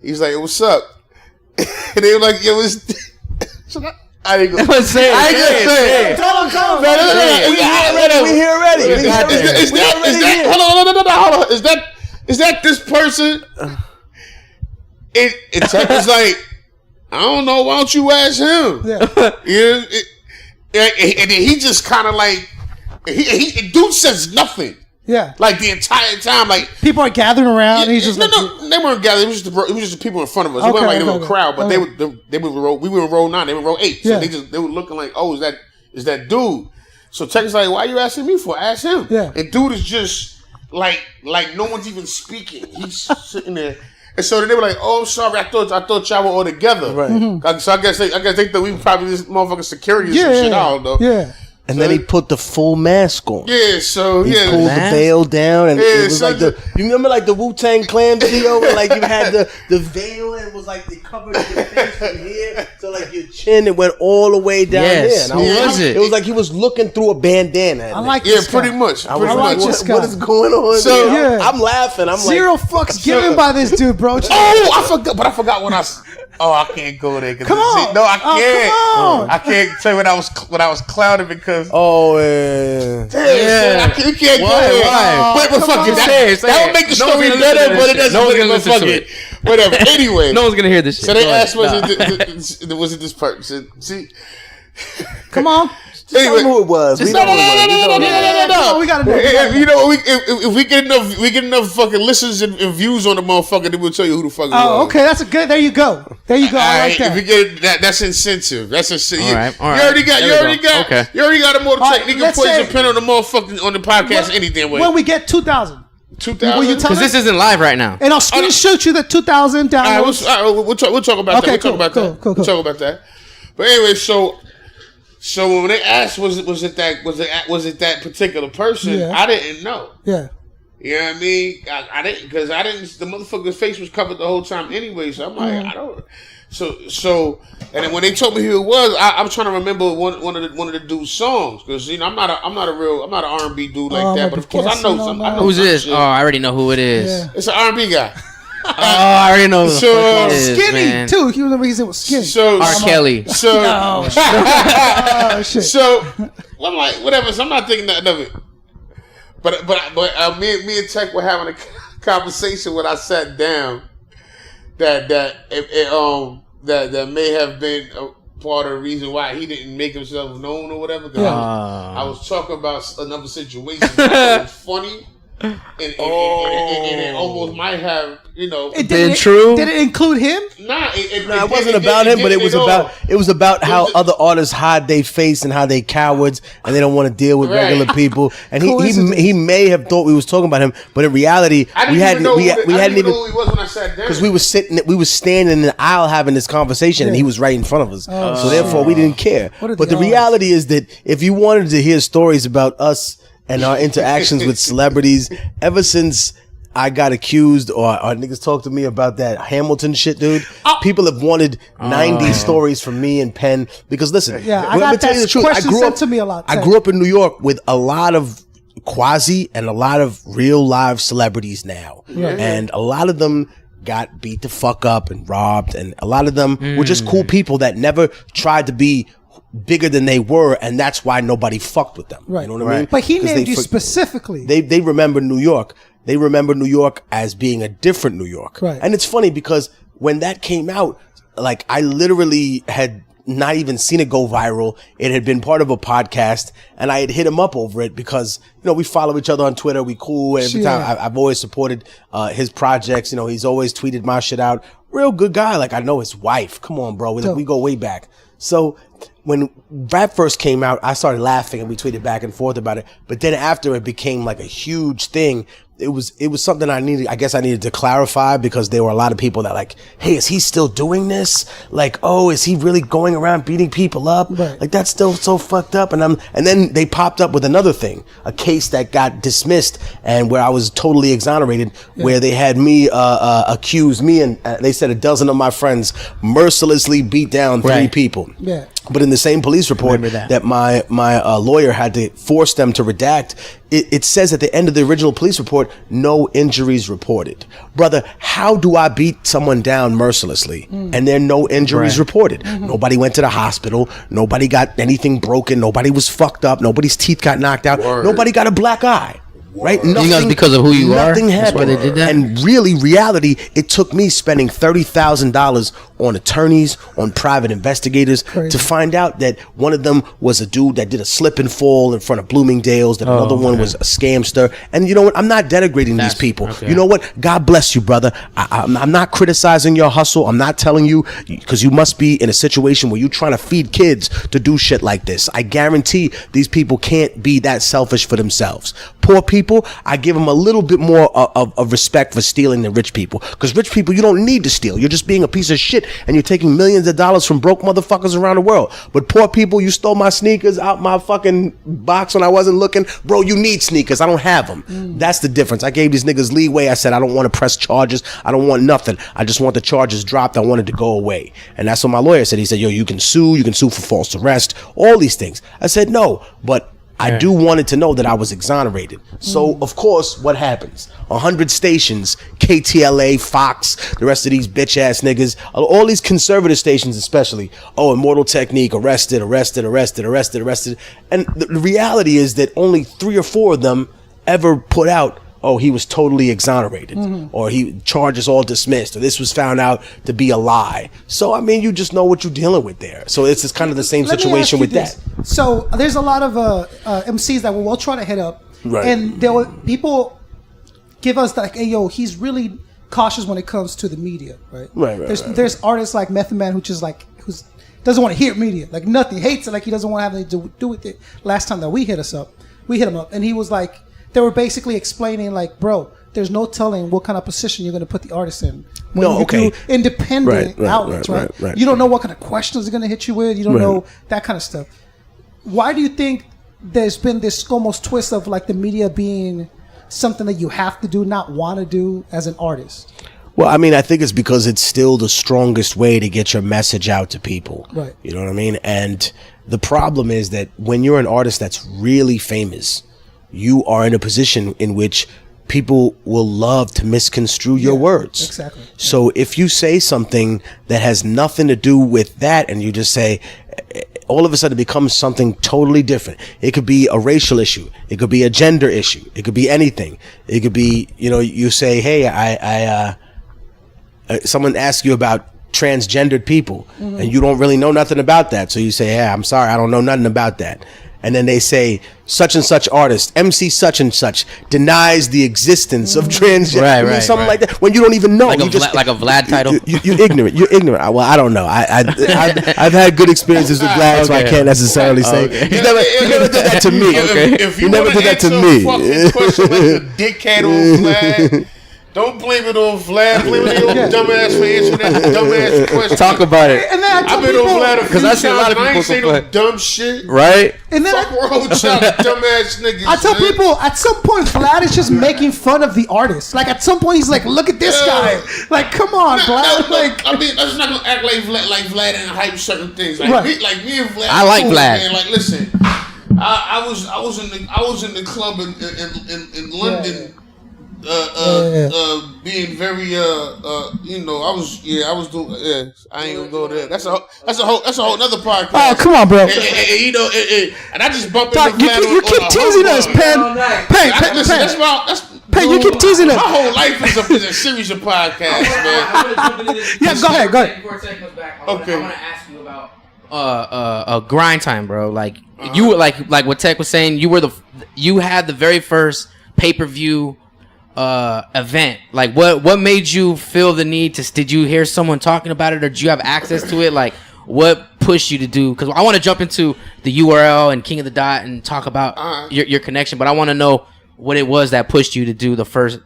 He's like, what's up? And they were like, yo, I ain't gonna say it. Tell him. We here already. Hold on. Is that this person? It's like, I don't know. Why don't you ask him? Yeah. And then he just kind of like, dude says nothing. Yeah. Like the entire time, like people are gathering around. And he's just they weren't gathering. It was just the people in front of us. It wasn't like a little crowd, but we were in row 9. They were in row 8. So they were looking like, oh, is that dude? So Tech's like, why are you asking me for? Ask him. Yeah. And dude is just like no one's even speaking. He's sitting there. And so then they were like, "Oh, I'm sorry. I thought y'all were all together." Right. Mm-hmm. So I guess they thought we were probably this motherfucking security or some shit. I don't know. Yeah. And then he put the full mask on. Yeah, so he pulled the veil down, and it was like you remember like the Wu-Tang Clan video where like you had the veil and it was like they covered your face from here to like your chin and went all the way down there. And who was it? It was like he was looking through a bandana. I like this guy. Pretty much. I was like, what is going on? So I'm laughing. I'm zero fucks given by this dude, bro. I forgot when I. Oh, I can't go there. Come on. No, I can't. Come on. I can't say when I was clouded because. Oh yeah. Damn, you can't go there. Why? But fucking that would make the story better, but it doesn't. No one's gonna listen to it. Whatever. Anyway, no one's gonna hear this shit. So they asked, was it this person? See, come on. Anyway, who it was. We know who it was. No. We gotta know. You know, if we get enough fucking listens and views on the motherfucker, then we'll tell you who the fuck it was. Oh, okay, that's a good. There you go. I like that. If we get that, that's incentive. That's incentive. All right. You already got Immortal All right, Technique. You can let's poison say- pen on the motherfucking on the podcast any damn way. When we get 2,000, 2000. will you tell Because this isn't live right now. and I'll screenshot you the 2,000 downloads. We'll talk about Okay, that. We'll talk about that. cool. We'll talk about that. But anyway, so when they asked, was it that particular person? Yeah. I didn't know. Yeah. You know what I mean? I didn't, because I didn't. The motherfucker's face was covered the whole time anyway. So I'm like, I don't. So, and then when they told me who it was, I'm trying to remember one of the dude's songs, because I'm not an R&B dude like that. But of course, I know some. I know Who's some this? shit. Oh, I already know who it is. Yeah. It's an R&B guy. Oh, I already know who the So, fuck it is, Skinny man. too. He was the reason it was skinny. So R. Kelly. So Oh shit. So I'm like, whatever. So I'm not thinking nothing of it. But me and Tech were having a conversation when I sat down that may have been a part of the reason why he didn't make himself known or whatever. 'Cause I was talking about another situation that was funny. And it almost might have, Been true? Did it include him? Nah, it wasn't about him, but it was about how other artists hide their face and how they cowards and they don't want to deal with regular people. And he may have thought we was talking about him, but in reality, we hadn't even know who he was when I sat down. because we was standing in the aisle having this conversation, and he was right in front of us. So therefore, we didn't care. What But the reality is that if you wanted to hear stories about us and our interactions with celebrities, ever since I got accused or niggas talked to me about that Hamilton shit, dude, people have wanted 90 stories from me and Penn. Because listen, Yeah, I let got me tell you the that truth. question sent to me a lot. I grew up in New York with a lot of quasi and a lot of real live celebrities now. And a lot of them got beat the fuck up and robbed, and a lot of them were just cool people that never tried to be bigger than they were, and that's why nobody fucked with them. Right. You know what I mean? But he 'Cause named you specifically. They remember New York. They remember New York as being a different New York. Right. And it's funny because when that came out, like I literally had not even seen it go viral. It had been part of a podcast, and I had hit him up over it because, we follow each other on Twitter. We cool. And every time I've always supported his projects. He's always tweeted my shit out. Real good guy. Like I know his wife. Come on, bro. We go way back. So when rap first came out, I started laughing and we tweeted back and forth about it. But then after it became like a huge thing, it was something I needed to clarify, because there were a lot of people that like, hey, is he still doing this? Like, oh, is he really going around beating people up? Right. Like that's still so fucked up. And then they popped up with another thing, a case that got dismissed and where I was totally exonerated, where they had me accuse me and they said a dozen of my friends mercilessly beat down 3 people. Yeah. But in the same police report that my lawyer had to force them to redact, it says at the end of the original police report, no injuries reported. Brother, how do I beat someone down mercilessly and there are no injuries reported? Nobody went to the hospital. Nobody got anything broken. Nobody was fucked up. Nobody's teeth got knocked out. Nobody got a black eye. Right? You think that's because of who you are? Nothing happened. That's why they did that? And really, reality, it took me spending $30,000 on attorneys, on private investigators to find out that one of them was a dude that did a slip and fall in front of Bloomingdale's, that another one was a scamster. And you know what? I'm not denigrating these people. Okay. You know what? God bless you, brother. I'm not criticizing your hustle. I'm not telling you, because you must be in a situation where you're trying to feed kids to do shit like this. I guarantee these people can't be that selfish for themselves. Poor people, I give them a little bit more of respect for stealing than rich people. Because rich people, you don't need to steal. You're just being a piece of shit and you're taking millions of dollars from broke motherfuckers around the world. But poor people, you stole my sneakers out my fucking box when I wasn't looking. Bro, you need sneakers. I don't have them. That's the difference. I gave these niggas leeway. I said, I don't want to press charges. I don't want nothing. I just want the charges dropped. I wanted to go away. And that's what my lawyer said. He said, yo, you can sue for false arrest, all these things. I said, no, but I do wanted to know that I was exonerated. So, of course, what happens? 100 stations, KTLA, Fox, the rest of these bitch-ass niggas, all these conservative stations especially, Immortal Technique, arrested. And the reality is that only 3 or 4 of them ever put out oh, he was totally exonerated, or charges all dismissed, or this was found out to be a lie. So I mean, you just know what you're dealing with there. So it's kind of the same situation with that. So there's a lot of MCs that we'll try to hit up, Right. and people give us like, hey, yo, he's really cautious when it comes to the media, right? Right. There's artists like Method Man who doesn't want to hear media, like nothing, hates it, like he doesn't want to have anything to do with it. Last time that we hit him up, and he was like, they were basically explaining like, bro, there's no telling what kind of position you're going to put the artist in. When you do independent outlets, right? You don't know what kind of questions they're going to hit you with. You don't know that kind of stuff. Why do you think there's been this almost twist of like the media being something that you have to do, not want to do as an artist? Well, I mean, I think it's because it's still the strongest way to get your message out to people. Right. You know what I mean? And the problem is that when you're an artist that's really famous, you are in a position in which people will love to misconstrue your words. Exactly. So if you say something that has nothing to do with that, and you just say, all of a sudden it becomes something totally different. It could be a racial issue. It could be a gender issue. It could be anything. It could be, you say, hey, someone asks you about transgendered people, and you don't really know nothing about that. So you say, hey, I'm sorry, I don't know nothing about that. And then they say, such and such artist, MC such and such, denies the existence of transgender, something like that. When you don't even know, like a Vlad title. You're ignorant. You're ignorant. Well, I don't know. I've had good experiences with Vlad, so I can't necessarily say. He never did that to me. If you never did that to me. Fucking question like a dickhead on Vlad. Don't blame it on Vlad. Blame it on your dumbass for answering that dumbass question. Talk about it. And then I've been on Vlad a few times, a lot of people I ain't say no dumb shit. Right? And then Fuck wrong with y'all dumbass niggas. I tell people, at some point, Vlad is just making fun of the artist. Like, at some point, he's like, look at this guy. Like, come on, Vlad. I mean, I'm just not gonna act like Vlad and hype certain things. Like, me and Vlad. I like cool, Vlad. Man. Like, listen, I was in the club in London. Being very I was doing I ain't gonna go there. That's a whole nother podcast. Oh, come on, bro. And I just bumped Doc, into Vlad you keep teasing us, Pen, you keep teasing us. My whole life is a series of podcasts, man. Yeah, go ahead. Before Tech comes back, I Okay. want to ask you about grind time, bro. Like you were like what Tech was saying. You had the very first pay-per-view event. Like what made you feel the need to? Did you hear someone talking about it, or did you have access to it? Like what pushed you to do? Because I want to jump into the URL and King of the Dot and talk about your connection, but I want to know what it was that pushed you to do the first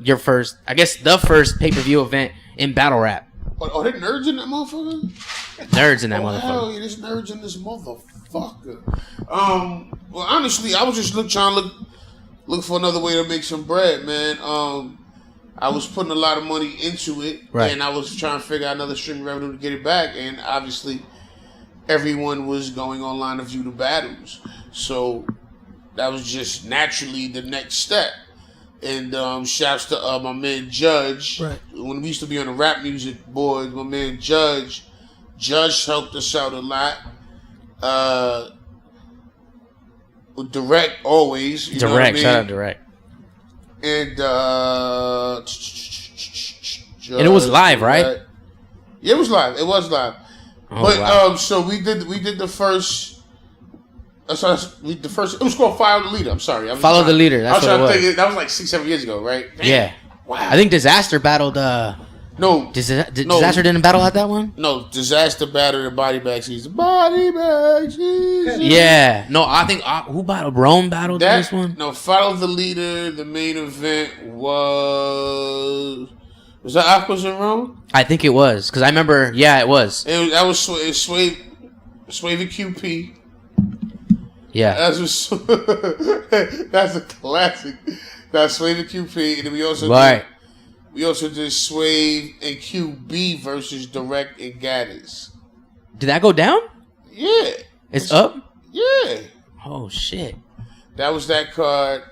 pay-per-view event in battle rap. Are there nerds in that motherfucker? Nerds in that motherfucker. Hell yeah, there's nerds in this motherfucker. Well, honestly, I was just trying to look for another way to make some bread, man. I was putting a lot of money into it, and I was trying to figure out another stream of revenue to get it back. And obviously, everyone was going online to view the battles, so that was just naturally the next step. And shouts to my man Judge. Right. When we used to be on the rap music board, my man Judge helped us out a lot. Direct always. You know what I mean? Shout out Direct. And and it was live, right? Yeah, it was live. It was live. Oh, but wow. so we did the first. It was called Follow the Leader. I'm sorry. Follow the Leader. That's what it was. That was like 6-7 years ago, right? Damn. Yeah. Wow. I think Disaster battled. No. Disaster didn't battle at that one. No, Disaster battled the Body Bag Season. Body Bag Season. Yeah. No, I think who battled? Rome battled this one. No, Follow the Leader. The main event was that Aquas and Rome? I think it was because I remember. Yeah, it was. That was Swave and QP. Yeah. That's a classic. That's Swave and QP, and then we also did Swave and QB versus Direct and Gaddis. Did that go down? Yeah. It's up? Yeah. Oh shit. That was that card.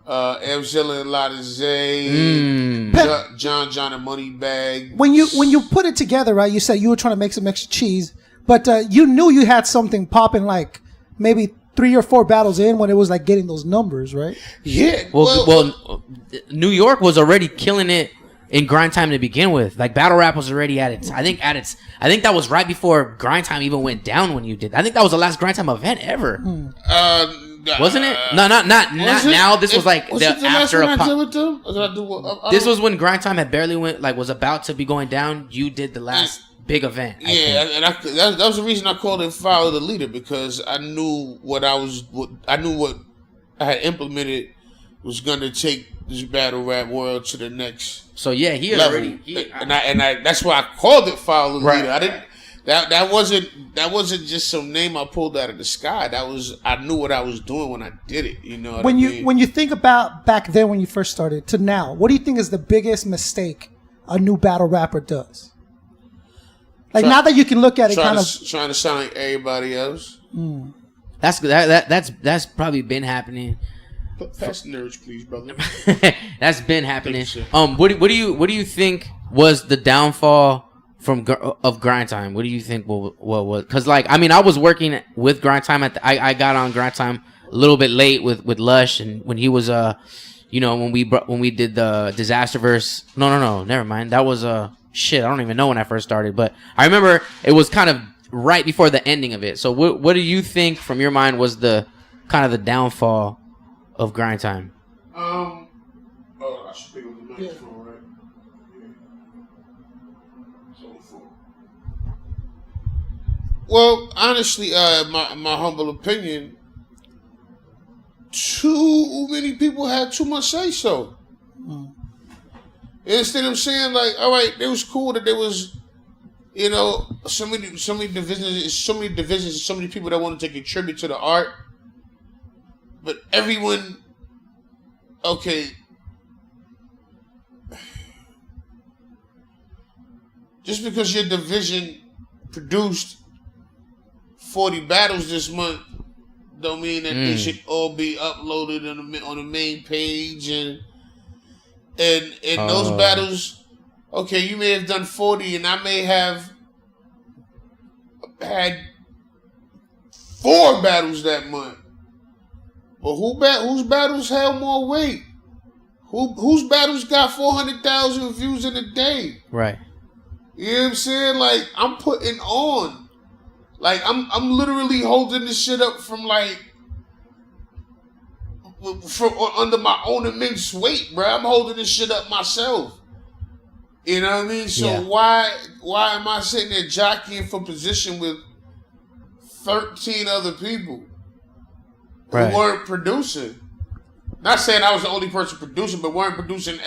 Elzilla and Lotta Zay, John and Moneybag. When you put it together, right? You said you were trying to make some extra cheese, but you knew you had something popping like maybe 3 or 4 battles in when it was like getting those numbers, right? Yeah. Well, New York was already killing it in grind time to begin with. Like battle rap was already at its. I think that was right before grind time even went down when you did. I think that was the last grind time event ever. Wasn't it? No, not now. This was like the after a pop. This was when grind time had barely was about to be going down. You did the last big event. Yeah, and that was the reason I called it Follow the Leader, because I knew what I had implemented was gonna take this battle rap world to the next. So yeah, he level. already. And I that's why I called it Follow the Leader. I didn't. That wasn't just some name I pulled out of the sky. I knew what I was doing when I did it. You know what I mean? When you think about back then when you first started to now, what do you think is the biggest mistake a new battle rapper does? Like now that you can look at it, trying to sound like everybody else. That's probably been happening. Fast nerds, please, brother. That's been happening. What do you think was the downfall of grind time? What do you think? What was? Because I was working with grind time I got on grind time a little bit late with Lush, and when he was when we did the Disaster Verse. No, never mind. That was shit. I don't even know when I first started, but I remember it was kind of right before the ending of it. So what do you think from your mind was the kind of the downfall of grind time? I should pick up the microphone, right? Yeah. Well, honestly, my humble opinion, too many people had too much say so. You understand what I'm saying? Like, all right, it was cool that there was, so many divisions, so many people that wanted to contribute to the art. But everyone, okay, just because your division produced 40 battles this month, don't mean that they should all be uploaded on the main page and those battles. Okay, you may have done 40, and I may have had 4 battles that month. But whose battles held more weight? Whose battles got 400,000 views in a day? Right. You know what I'm saying? Like, I'm putting on. Like, I'm literally holding this shit up from under my own immense weight, bro. I'm holding this shit up myself. You know what I mean? So why am I sitting there jockeying for position with 13 other people who weren't producing? Not saying I was the only person producing, but weren't producing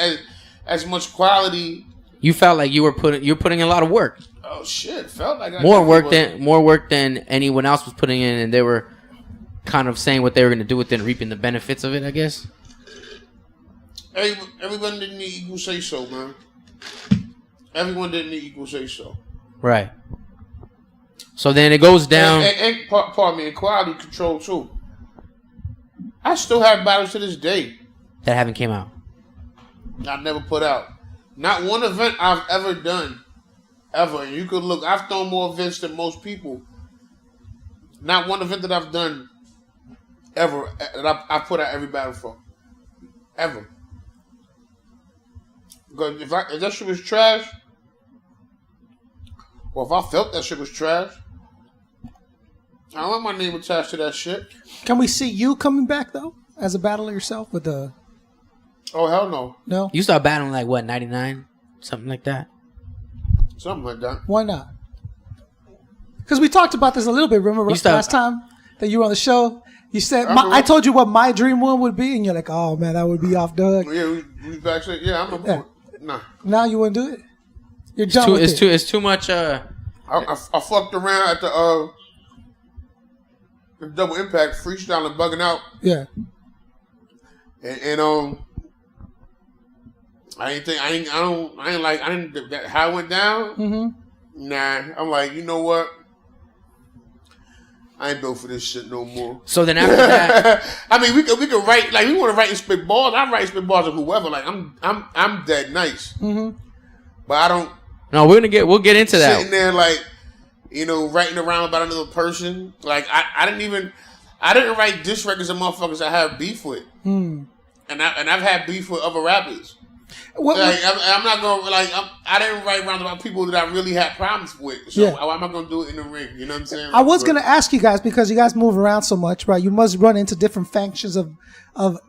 as much quality. You felt like you're putting in a lot of work. Oh shit! Felt like more work than anyone else was putting in, and they were kind of saying what they were going to do with it and reaping the benefits of it, I guess. Everyone didn't need equal say so, man. Everyone didn't need equal say so. Right. So then it goes down. And pardon me, and quality control too. I still have battles to this day that haven't came out. I've never put out. Not one event I've ever done. Ever. And you could look, I've thrown more events than most people. Not one event that I've done ever that I put out every battle for. Ever. Because if that shit was trash, or if I felt that shit was trash, I don't want my name attached to that shit. Can we see you coming back though, as a battler yourself with the? Oh hell no! No. You started battling like what, 99, something like that. Something like that. Why not? Because we talked about this a little bit. Remember last time that you were on the show? You said I told you what my dream one would be, and you're like, "Oh man, that would be off the hook." Yeah, we backstage. Yeah, I'm a boy. Nah. Now you wouldn't do it. You're done with it. It's too much. I fucked around at the Double Impact freestyle and bugging out. Yeah. And I didn't how it went down. Mm-hmm. Nah, I'm like, you know what? I ain't built for this shit no more. So then after that, I mean, we could write, like, we want to write and spit balls. I write and spit balls of whoever. Like, I'm dead nice. Mm-hmm. But I don't. No, we'll get into that. Sitting there like, writing around about another person. Like I didn't even. I didn't write diss records of motherfuckers I have beef with, and I've had beef with other rappers. I'm not gonna I didn't write rounds about people that I really had problems with. So why am I gonna do it in the ring? You know what I'm saying? I was gonna ask you guys, because you guys move around so much, right? You must run into different factions of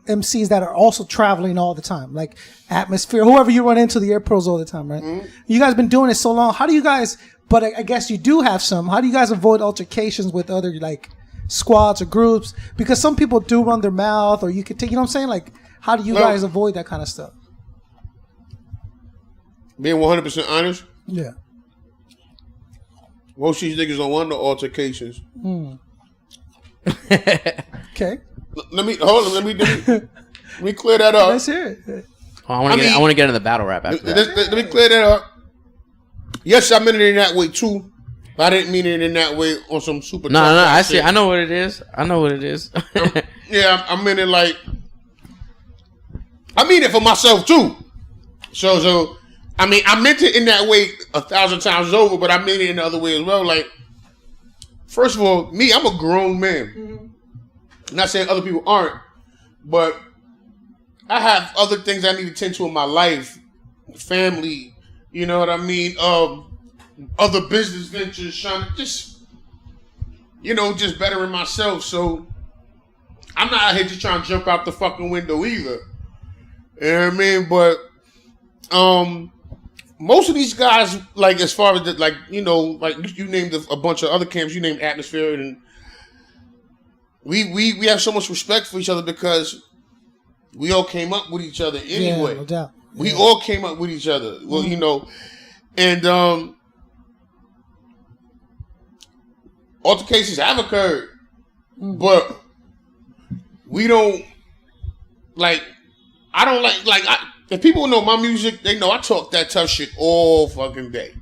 MCs that are also traveling all the time, like Atmosphere, whoever you run into the Air Pros all the time, right? Mm-hmm. You guys been doing it so long. How do you guys? But I guess you do have some. How do you guys avoid altercations with other like squads or groups? Because some people do run their mouth, or you could take. You know what I'm saying? Like, how do you guys avoid that kind of stuff? Being 100% honest. Yeah. Most of these niggas don't want no altercations. Okay. Let me clear that up. Let's hear it. Oh, I want to get into the battle rap after that. Let me clear that up. Yes, I meant it in that way too, but I didn't mean it in that way on some super. No. I see. I know what it is. I meant it like. I mean it for myself too. So. I mean, I meant it in that way 1,000 times over, but I meant it in the other way as well. Like, first of all, me, I'm a grown man. Mm-hmm. I'm not saying other people aren't, but I have other things I need to tend to in my life, family, you know what I mean? Other business ventures, trying to just bettering myself. So I'm not out here just trying to jump out the fucking window either. You know what I mean? But most of these guys, like as far as like you named a bunch of other camps, you named Atmosphere, and we have so much respect for each other because we all came up with each other anyway. Yeah, no doubt. We all came up with each other. Well, and altercations have occurred, but we don't like. I don't like. If people know my music, they know I talk that tough shit all fucking day.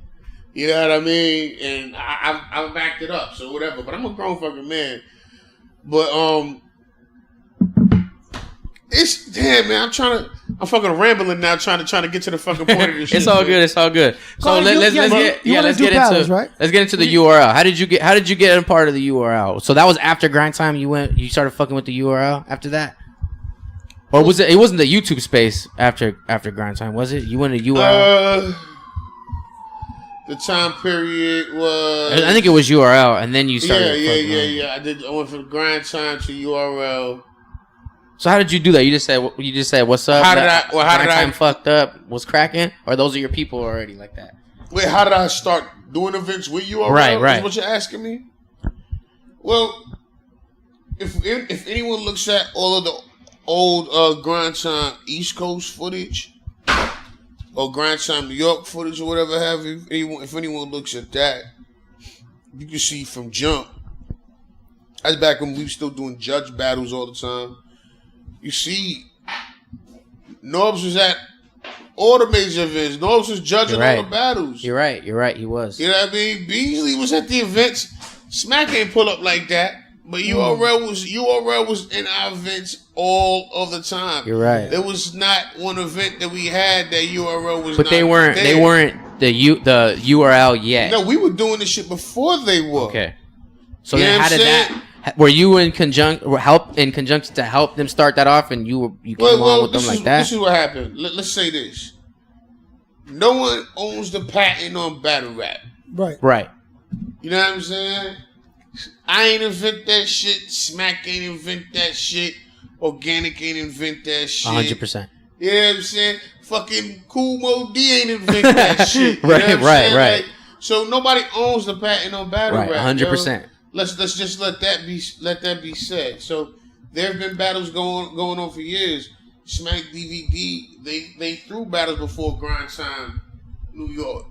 You know what I mean? And I backed it up, so whatever. But I'm a grown fucking man. But it's damn man. I'm fucking rambling now, trying to get to the fucking point of this shit. It's all good. So let's get into the URL. How did you get a part of the URL? So that was after Grind Time. You started fucking with the URL after that. Or was it? It wasn't the YouTube space after Grind Time, was it? You went to URL. The time period was. I think it was URL, and then you started. Yeah. I went from Grind Time to URL. So how did you do that? You just said what's up? Grind Time fucked up. Was cracking? Or those are your people already like that? Wait, how did I start doing events with URL? Right. Is what you're asking me? Well, if anyone looks at all of the old Grind Time East Coast footage or Grind Time New York footage or whatever have you, if anyone looks at that, you can see from jump. That's back when we were still doing judge battles all the time. You see, Norbs was at all the major events. Norbs was judging all the battles. You're right. He was. You know what I mean? Beasley was at the events. Smack ain't pull up like that. But URL was in our events all of the time. You're right. There was not one event that we had that URL was. But not they weren't the URL yet. No, we were doing this shit before they were. Okay. So then how did that? Were you in conjunction to help them start that off, and you came along with them like that? This is what happened. Let's say this: no one owns the patent on battle rap. Right. You know what I'm saying? I ain't invent that shit. Smack ain't invent that shit. Organic ain't invent that shit. 100%. You know what I'm saying? Fucking Cool Mo D ain't invent that shit. Right. Like, so nobody owns the patent on battle rap. 100%. Let's just let that be said. So there have been battles going on for years. Smack DVD, they threw battles before Grind Time, New York.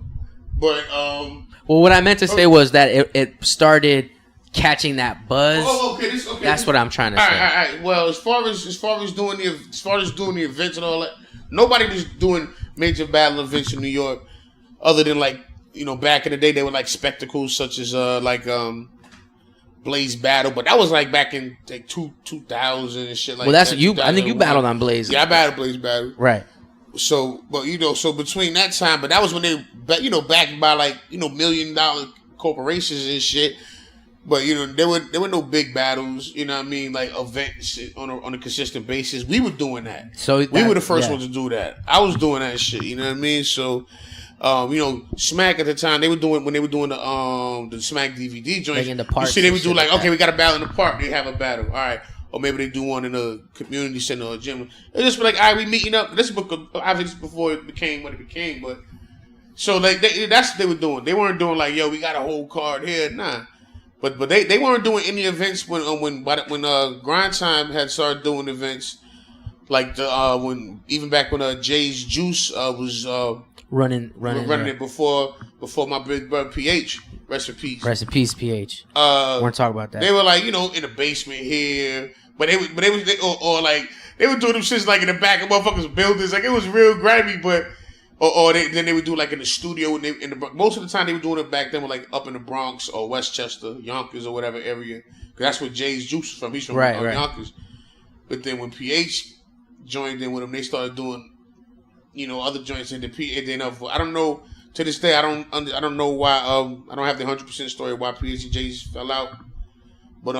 But well, what I meant to say was that it started catching that buzz. Okay. That's what I'm trying to say. All right. Well, as far as doing the events and all that, nobody was doing major battle events in New York, other than back in the day they were like spectacles such as Blaze Battle, but that was like back in like 2000 and shit like that. Well, that's you. I think you battled on Blaze. Yeah, I battled Blaze Battle. Right. So, but so between that time, but that was when they, backed by $1 million corporations and shit. But you know, there were no big battles. You know what I mean? Like events on a consistent basis. We were doing that. So we were the first ones to do that. I was doing that shit. You know what I mean? So, you know, Smack at the time they were doing the Smack DVD joints. Like in the parks, you see, they would do like, like okay, we got a battle in the park. They have a battle. All right. Or maybe they do one in a community center or a gym. It just be like, all right, we meeting up. This book, obviously, before it became what it became. But so like that's what they were doing. They weren't doing like, yo, we got a whole card here. Nah. But they weren't doing any events when Grind Time had started doing events like when even back when Jay's Juice was running it before my big brother PH. Rest in peace. Rest in peace, PH. We're talking about that. They were like, you know, in the basement here, but they were doing them shits like in the back of motherfuckers' buildings. Like it was real grimy, but then they would do like in the studio. Most of the time they were doing it back then with like up in the Bronx or Westchester, Yonkers or whatever area. Cause that's where Jay's Juice is from. He's from Yonkers. But then when PH joined in with them, they started doing, you know, other joints in the I don't know. To this day, I don't know why. I don't have the 100% story why PH and Jay's fell out. But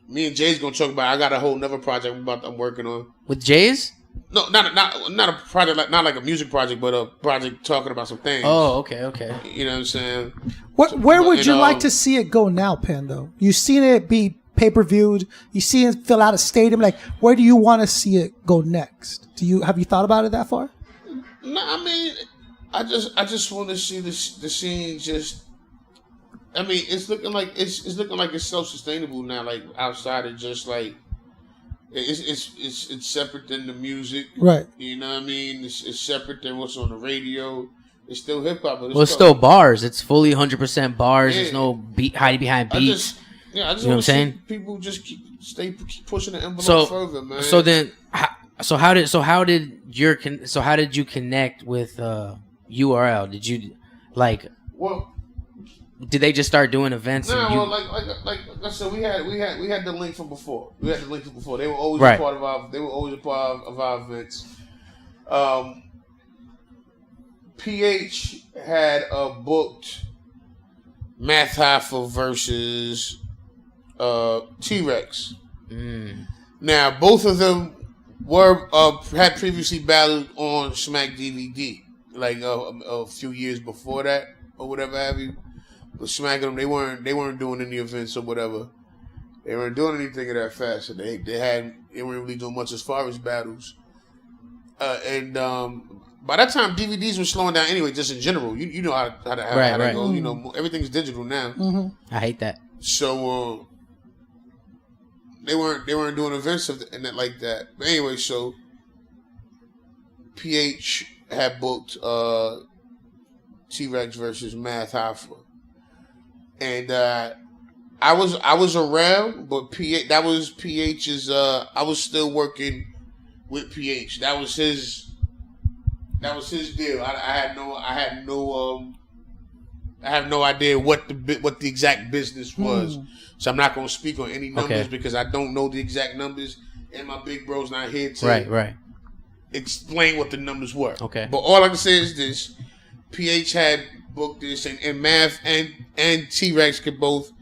me and Jay's gonna talk about. I got a whole another project I'm working on with Jay's. No, not a project, not like a music project, but a project talking about some things. Oh, okay. You know what I'm saying? Where would you like to see it go now, Pando? You've seen it be pay-per-viewed. You see it fill out a stadium. Like, where do you want to see it go next? Have you thought about it that far? No, I mean, I just want to see the scene just. I mean, it's looking like it's self-sustainable now. Like outside of just like. It's separate than the music, right? You know what I mean? It's separate than what's on the radio. It's still hip hop, but it's still bars. It's fully 100% bars. Yeah. There's no hiding behind beats. I just you know what I'm saying? People just keep pushing the envelope further, man. How did you connect with URL? Did you like? Well. Did they just start doing events? No, like I said, we had the link from before. They were always a part of our events. PH had booked Math Hoffa versus T-Rex. Now both of them had previously battled on Smack DVD, like a few years before that or whatever have you. But Smacking them, they weren't doing any events or whatever. They weren't doing anything of that fast. So they weren't really doing much as far as battles. And by that time, DVDs were slowing down anyway, just in general. You know how to go. You know, everything's digital now. Mm-hmm. I hate that. So they weren't doing events and that like that. But anyway, so PH had booked T-Rex versus Math Hoffa. And I was around, but that was PH's. I was still working with PH. That was his deal. I have no idea what the exact business was. So I'm not gonna speak on any numbers because I don't know the exact numbers, and my big bro's not here to explain what the numbers were. Okay. But all I can say is this: PH had booked this, and Math and T-Rex could both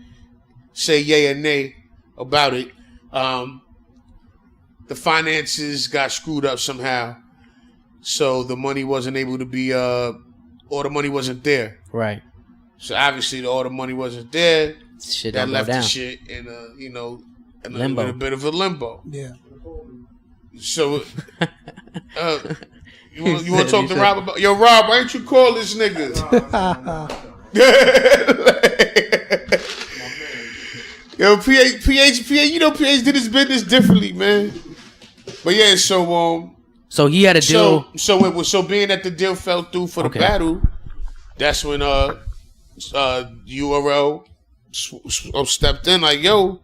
say yay or nay about it. The finances got screwed up somehow, so the money wasn't able to be or the money wasn't there. Right. So obviously all the money wasn't there. Shit that left down. the shit in a limbo. bit of a limbo. Yeah. So you want to talk to Rob about? Yo, Rob, why ain't you call this nigga? Yo, PH, you know PH did his business differently, man. But yeah, so he had a deal. So being that the deal fell through for the battle, that's when URL stepped in like, yo,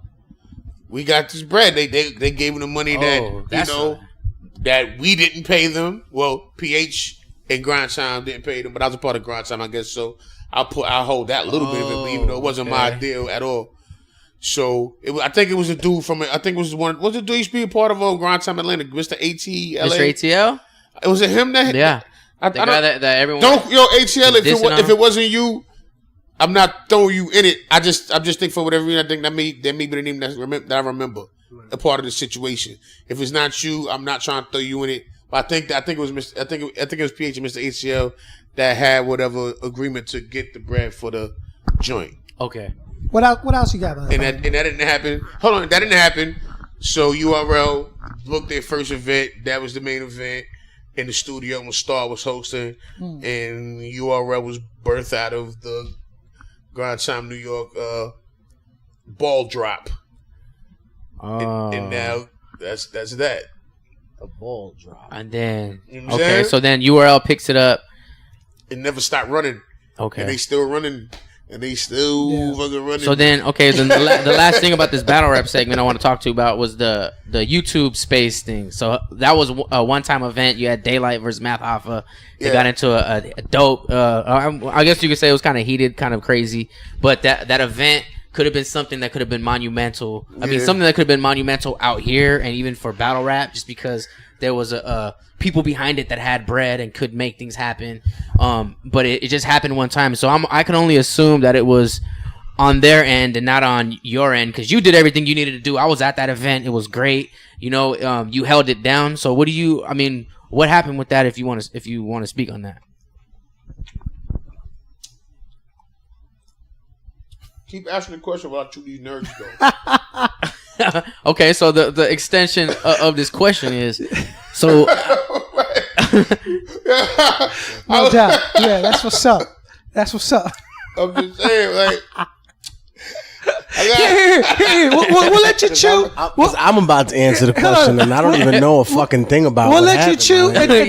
we got this bread. They gave him the money that we didn't pay them. Well, PH and Grind Time didn't pay them, but I was a part of Grind Time, I guess. So I'll hold that little bit of it, even though it wasn't my deal at all. So I think it was a dude from. I think it was one. Was the dude used to be a part of Grind Time Atlanta, Mr. ATL? Mr. ATL. Was it him that? Yeah. The guy that everyone. Don't ATL if it wasn't you. I'm not throwing you in it. I just think for whatever reason, I think that may be the name that I remember a part of the situation. If it's not you, I'm not trying to throw you in it. But I think it was PH and Mr. HCL that had whatever agreement to get the bread for the joint. Okay. What else you got? And that didn't happen. Hold on, that didn't happen. So URL booked their first event. That was the main event in the studio when Star was hosting, and URL was birthed out of the Grind Time New York ball drop. And now that's that. A ball drop. And then You know what I'm saying? so then URL picks it up. It never stopped running. Okay. And they still running. And they still fucking running. So then, then the last thing about this battle rap segment I want to talk to you about was the YouTube space thing. So that was a one-time event. You had Daylight versus Math Hoffa. They got into a dope. I guess you could say it was kind of heated, kind of crazy. But that event could have been something that could have been monumental. I mean, something that could have been monumental out here and even for battle rap, just because there was people behind it that had bread and could make things happen. But it just happened one time. So I can only assume that it was on their end and not on your end, because you did everything you needed to do. I was at that event. It was great. You held it down. So what happened with that if you want to speak on that? Keep asking the question while I chew these nerds go. Okay, so the extension of this question is, so No doubt. Yeah, that's what's up. I'm just saying, like, Here. We'll let you chew. I'm about to answer the question, and I don't even know a fucking thing about We'll what let you happened, chew. man.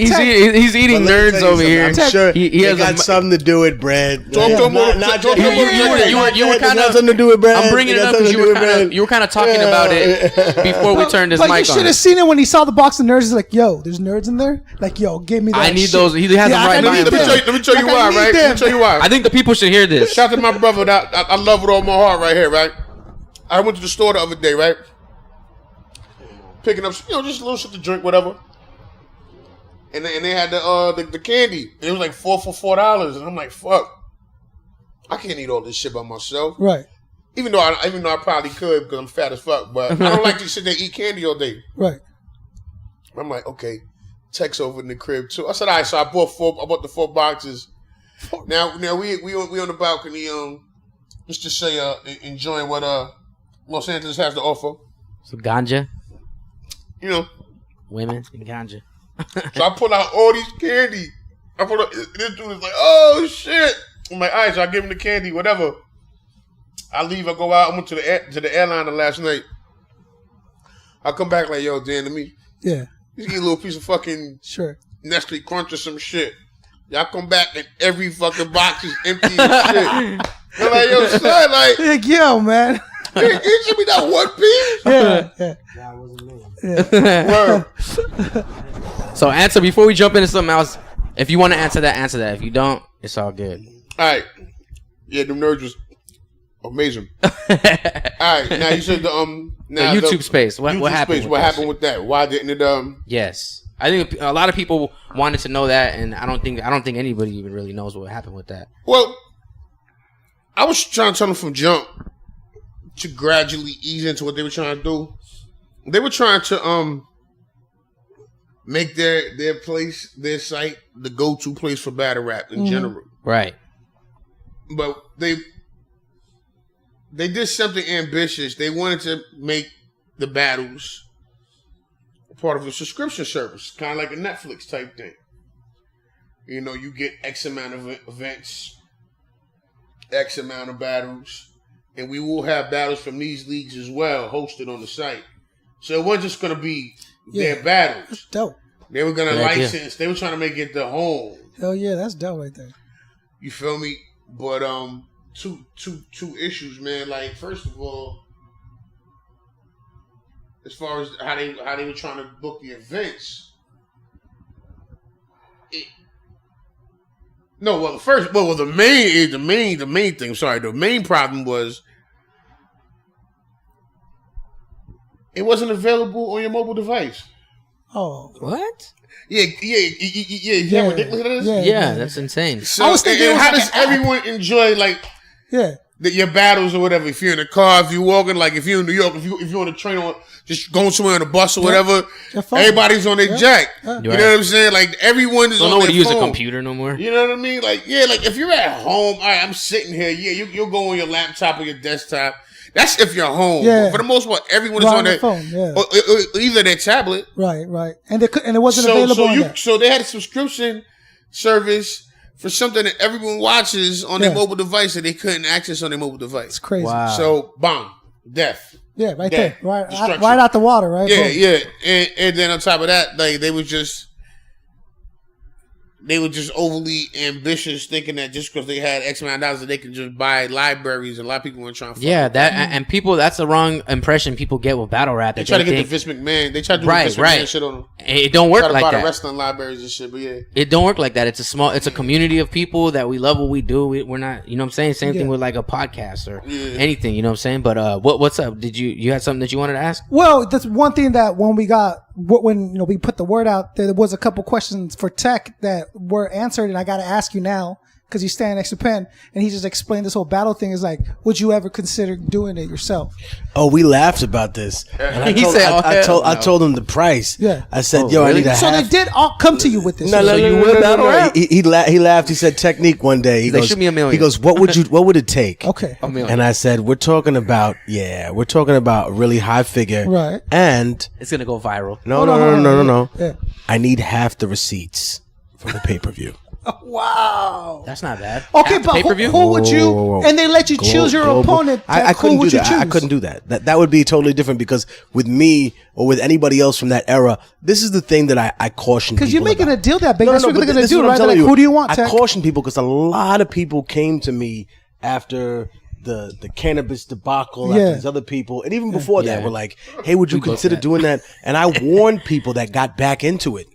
he's eating But let me nerds tell you over here. something. I'm sure He has got something to do with bread. Talk to him about- Not talk just- to him about- you were kind of something to do with bread. I'm bringing it up because you were kind of talking about it before we turned this But you mic should on. have seen it when he saw the box of nerds. He's like, "Yo, there's nerds in there." Like, "Yo, give me that." I need shit. those. He has them right I by need him. Let me tell you Like, I why, need right? them. Let me tell you why. I think the people should hear this. Shout out to my brother that I love with all my heart right here, right? I went to the store the other day, right? Picking up, just a little shit to drink, whatever. And they had the candy. And it was like $4 for $4, and I'm like, fuck, I can't eat all this shit by myself. Right. Even though I probably could because I'm fat as fuck, but I don't like to sit there and eat candy all day. Right. I'm like, okay, Tex over in the crib too. I said, all right, so I bought the 4 boxes. Now we on the balcony, let's just say enjoying what Los Angeles has to offer. So ganja, women and ganja. So I pull out all these candy. This dude is like, oh shit. I'm like, all right, so I give him the candy, whatever. I leave, I go out. I went to the airliner last night. I come back like, yo, Dan, let me just get a little piece of fucking Nestle Crunch or some shit. Y'all come back and every fucking box is empty and shit. I'm like, yo, son, like, yo, man. you give me that one piece? Yeah. So answer before we jump into something else. If you want to answer that, answer that. If you don't, it's all good. All right. Yeah, them nerds was amazing. All right. Now you said the YouTube space. What happened? What happened with that? Why didn't it Yes, I think a lot of people wanted to know that, and I don't think anybody even really knows what happened with that. Well, I was trying to tell them from jump to gradually ease into what they were trying to do. They were trying to make their place, their site, the go-to place for battle rap in general. Right. But they did something ambitious. They wanted to make the battles part of a subscription service, kind of like a Netflix type thing. You get X amount of events, X amount of battles, and we will have battles from these leagues as well hosted on the site. So it wasn't just going to be their battles. That's dope. They were going to license. They were trying to make it the home. Hell yeah, that's dope right there. You feel me? But two issues, man. Like, first of all, as far as how they were trying to book the events, the main thing. Sorry, the main problem was it wasn't available on your mobile device. Oh, what? Yeah. How ridiculous it is? Yeah, that's insane. So, how does everyone enjoy, like, Yeah. Your battles or whatever. If you're in a car, if you're walking, like if you're in New York, if you're on a train or just going somewhere on a bus or whatever, everybody's on their jack. You know what I'm saying? Like everyone is on their phone. Don't know how to use a computer no more. You know what I mean? Like like if you're at home, all right, I'm sitting here. Yeah, you'll go on your laptop or your desktop. That's if you're home. Yeah. But for the most part, everyone is on their phone. Yeah. Or either their tablet. Right. And it wasn't available. So they had a subscription service for something that everyone watches on their mobile device that they couldn't access on their mobile device. It's crazy. Wow. So, bomb, death. Yeah, right death, there. Right out the water, right? Yeah, Boom. yeah. And then on top of that, like they were just overly ambitious, thinking that just because they had X amount of dollars that they could just buy libraries. And a lot of people weren't trying to and people, that's the wrong impression people get with battle rap. They try to get the Vince McMahon. They try to do the Vince McMahon shit on them. It don't work like that. Wrestling libraries and shit, but yeah. It don't work like that. It's a community of people that we love what we do. We're not, you know what I'm saying? Same thing with like a podcast or anything, you know what I'm saying? But what's up? Did you had something that you wanted to ask? Well, that's one thing that when we put the word out, there was a couple questions for Tech that were answered, and I got to ask you now because you stand next to Penn, and he just explained this whole battle thing. Is like, would you ever consider doing it yourself? Oh, we laughed about this. And I told him the price. Yeah. I said, I need a half. So they did all come to you with this. No. He laughed. He said Technique one day. He goes, shoot me $1 million. He goes, what would it take? Okay. $1 million. And I said, we're talking about a really high figure. Right. And it's going to go viral. No. Yeah. I need half the receipts from the pay-per-view. Wow. That's not bad. Okay, but who would you? Whoa. And they let you choose your opponent. I couldn't do that. Choose? I couldn't do that. That would be totally different because with me or with anybody else from that era, this is the thing that I caution people. Because you're making a deal that big. No, That's what they're going to do, right? Like, who do you want, Tech? I caution people because a lot of people came to me after the cannabis debacle, after these other people, and even before that, were like, "Hey, would you consider doing that?" And I warned people that got back into it.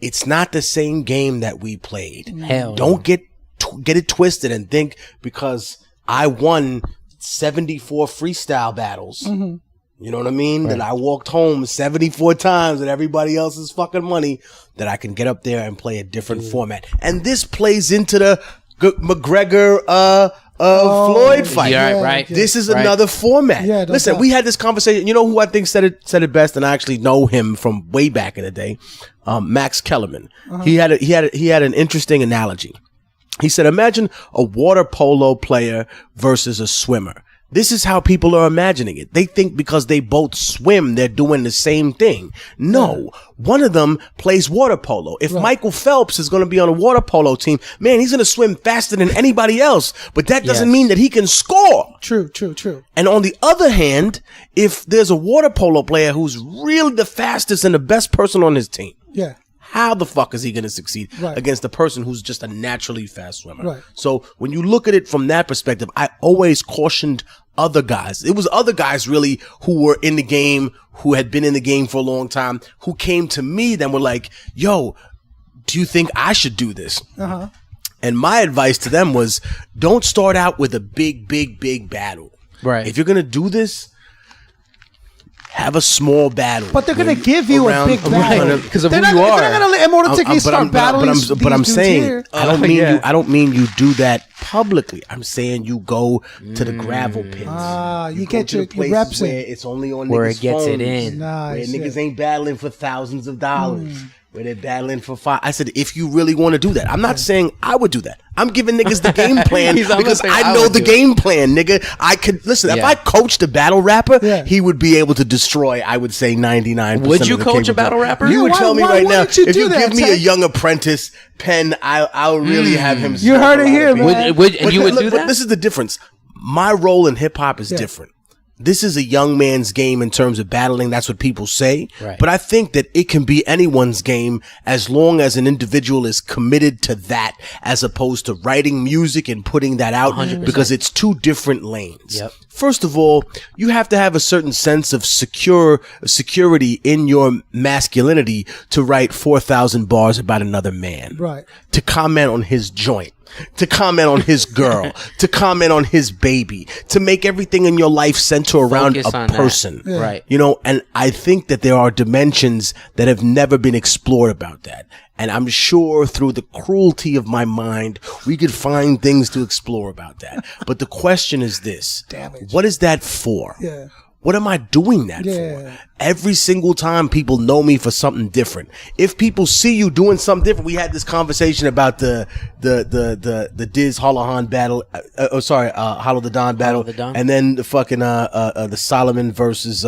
It's not the same game that we played. Hell, don't get it twisted and think because I won 74 freestyle battles. Mm-hmm. You know what I mean? Right. That I walked home 74 times with everybody else's fucking money. That I can get up there and play a different format. And this plays into the McGregor Floyd fight. Yeah, right. This is another format. Yeah, listen, we had this conversation. You know who I think said it best, and I actually know him from way back in the day. Max Kellerman. Uh-huh. He had an interesting analogy. He said, imagine a water polo player versus a swimmer. This is how people are imagining it. They think because they both swim, they're doing the same thing. No, one of them plays water polo. If Michael Phelps is going to be on a water polo team, man, he's going to swim faster than anybody else. But that doesn't mean that he can score. True. And on the other hand, if there's a water polo player who's really the fastest and the best person on his team, how the fuck is he going to succeed against the person who's just a naturally fast swimmer? Right. So when you look at it from that perspective, I always cautioned other guys. It was other guys really who were in the game, who had been in the game for a long time, who came to me then were like, yo, do you think I should do this? Uh-huh. And my advice to them was, don't start out with a big battle. Right. If you're going to do this, have a small battle. But they're going to give you a big battle. Because of who you are. They're not going to let Immortal Technique start battling. But I'm saying, I don't mean you do that publicly. I'm saying you go to the gravel pits. You get your reps where it's only on where niggas' it gets phones, it in. where niggas ain't battling for thousands of dollars. Where they're battling for $5. I said, if you really want to do that, I'm not saying I would do that. I'm giving niggas the game plan because I know the game plan, nigga. I could listen. If I coached a battle rapper, he would be able to destroy, I would say, 99%. Would you coach a battle rapper? You would tell me right now, if you give me a young apprentice, Penn, I'll really have him. You heard it here, man. And you would do that? But this is the difference. My role in hip hop is different. This is a young man's game in terms of battling. That's what people say. Right. But I think that it can be anyone's game as long as an individual is committed to that as opposed to writing music and putting that out 100%. Because it's two different lanes. Yep. First of all, you have to have a certain sense of security in your masculinity to write 4,000 bars about another man. Right. To comment on his joint. To comment on his girl, to comment on his baby, to make everything in your life center around a person. Right. You know, and I think that there are dimensions that have never been explored about that. And I'm sure through the cruelty of my mind, we could find things to explore about that. But the question is this. Damage. What is that for? Yeah. What am I doing that for? Every single time people know me for something different. If people see you doing something different, we had this conversation about the Diz Holohan battle. Hollow the Don battle. And then the fucking, the Solomon versus,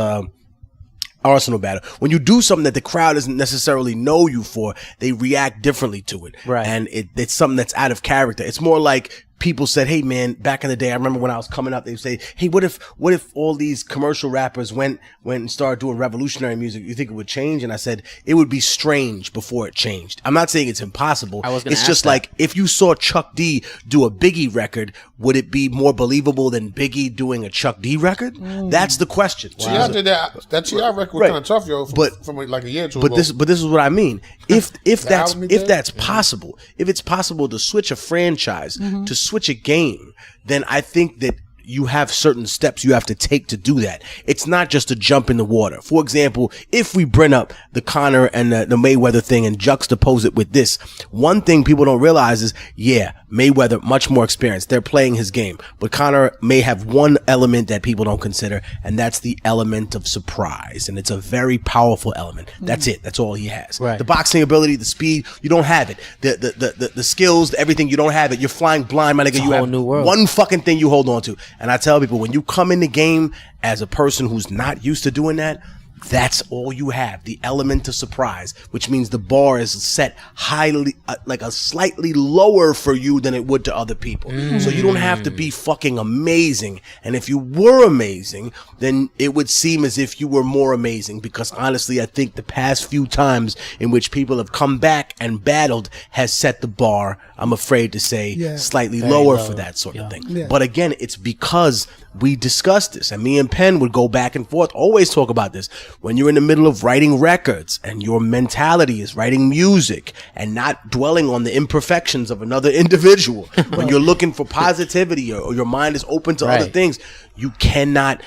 Arsenal battle. When you do something that the crowd doesn't necessarily know you for, they react differently to it. Right. And it's something that's out of character. It's more like people said, hey man, back in the day, I remember when I was coming up, they would say, hey, what if all these commercial rappers went and started doing revolutionary music? You think it would change? And I said, it would be strange before it changed. I'm not saying it's impossible. It's just like, if you saw Chuck D do a Biggie record, would it be more believable than Biggie doing a Chuck D record? That's the question. Wow. T.I. did that T.I. record was kind of tough, yo, from like a year or two ago. But this is what I mean. If that's possible, if it's possible to switch a franchise, to switch a game, then I think that you have certain steps you have to take to do that. It's not just a jump in the water. For example, if we bring up the Conor and the Mayweather thing and juxtapose it with this, one thing people don't realize is, yeah, Mayweather, much more experienced. They're playing his game. But Conor may have one element that people don't consider, and that's the element of surprise. And it's a very powerful element. That's it. That's all he has. Right. The boxing ability, the speed, you don't have it. The skills, everything, you don't have it. You're flying blind, my nigga. You have new world. One fucking thing you hold on to. And I tell people, when you come in the game as a person who's not used to doing that, that's all you have, the element of surprise, which means the bar is set highly, like a slightly lower for you than it would to other people. So you don't have to be fucking amazing. And if you were amazing, then it would seem as if you were more amazing, because honestly, I think the past few times in which people have come back and battled has set the bar, I'm afraid to say, slightly lower for that sort of thing. Yeah. But again, it's because we discussed this, and me and Penn would go back and forth, always talk about this. When you're in the middle of writing records and your mentality is writing music and not dwelling on the imperfections of another individual, when you're looking for positivity or your mind is open to other things, you cannot.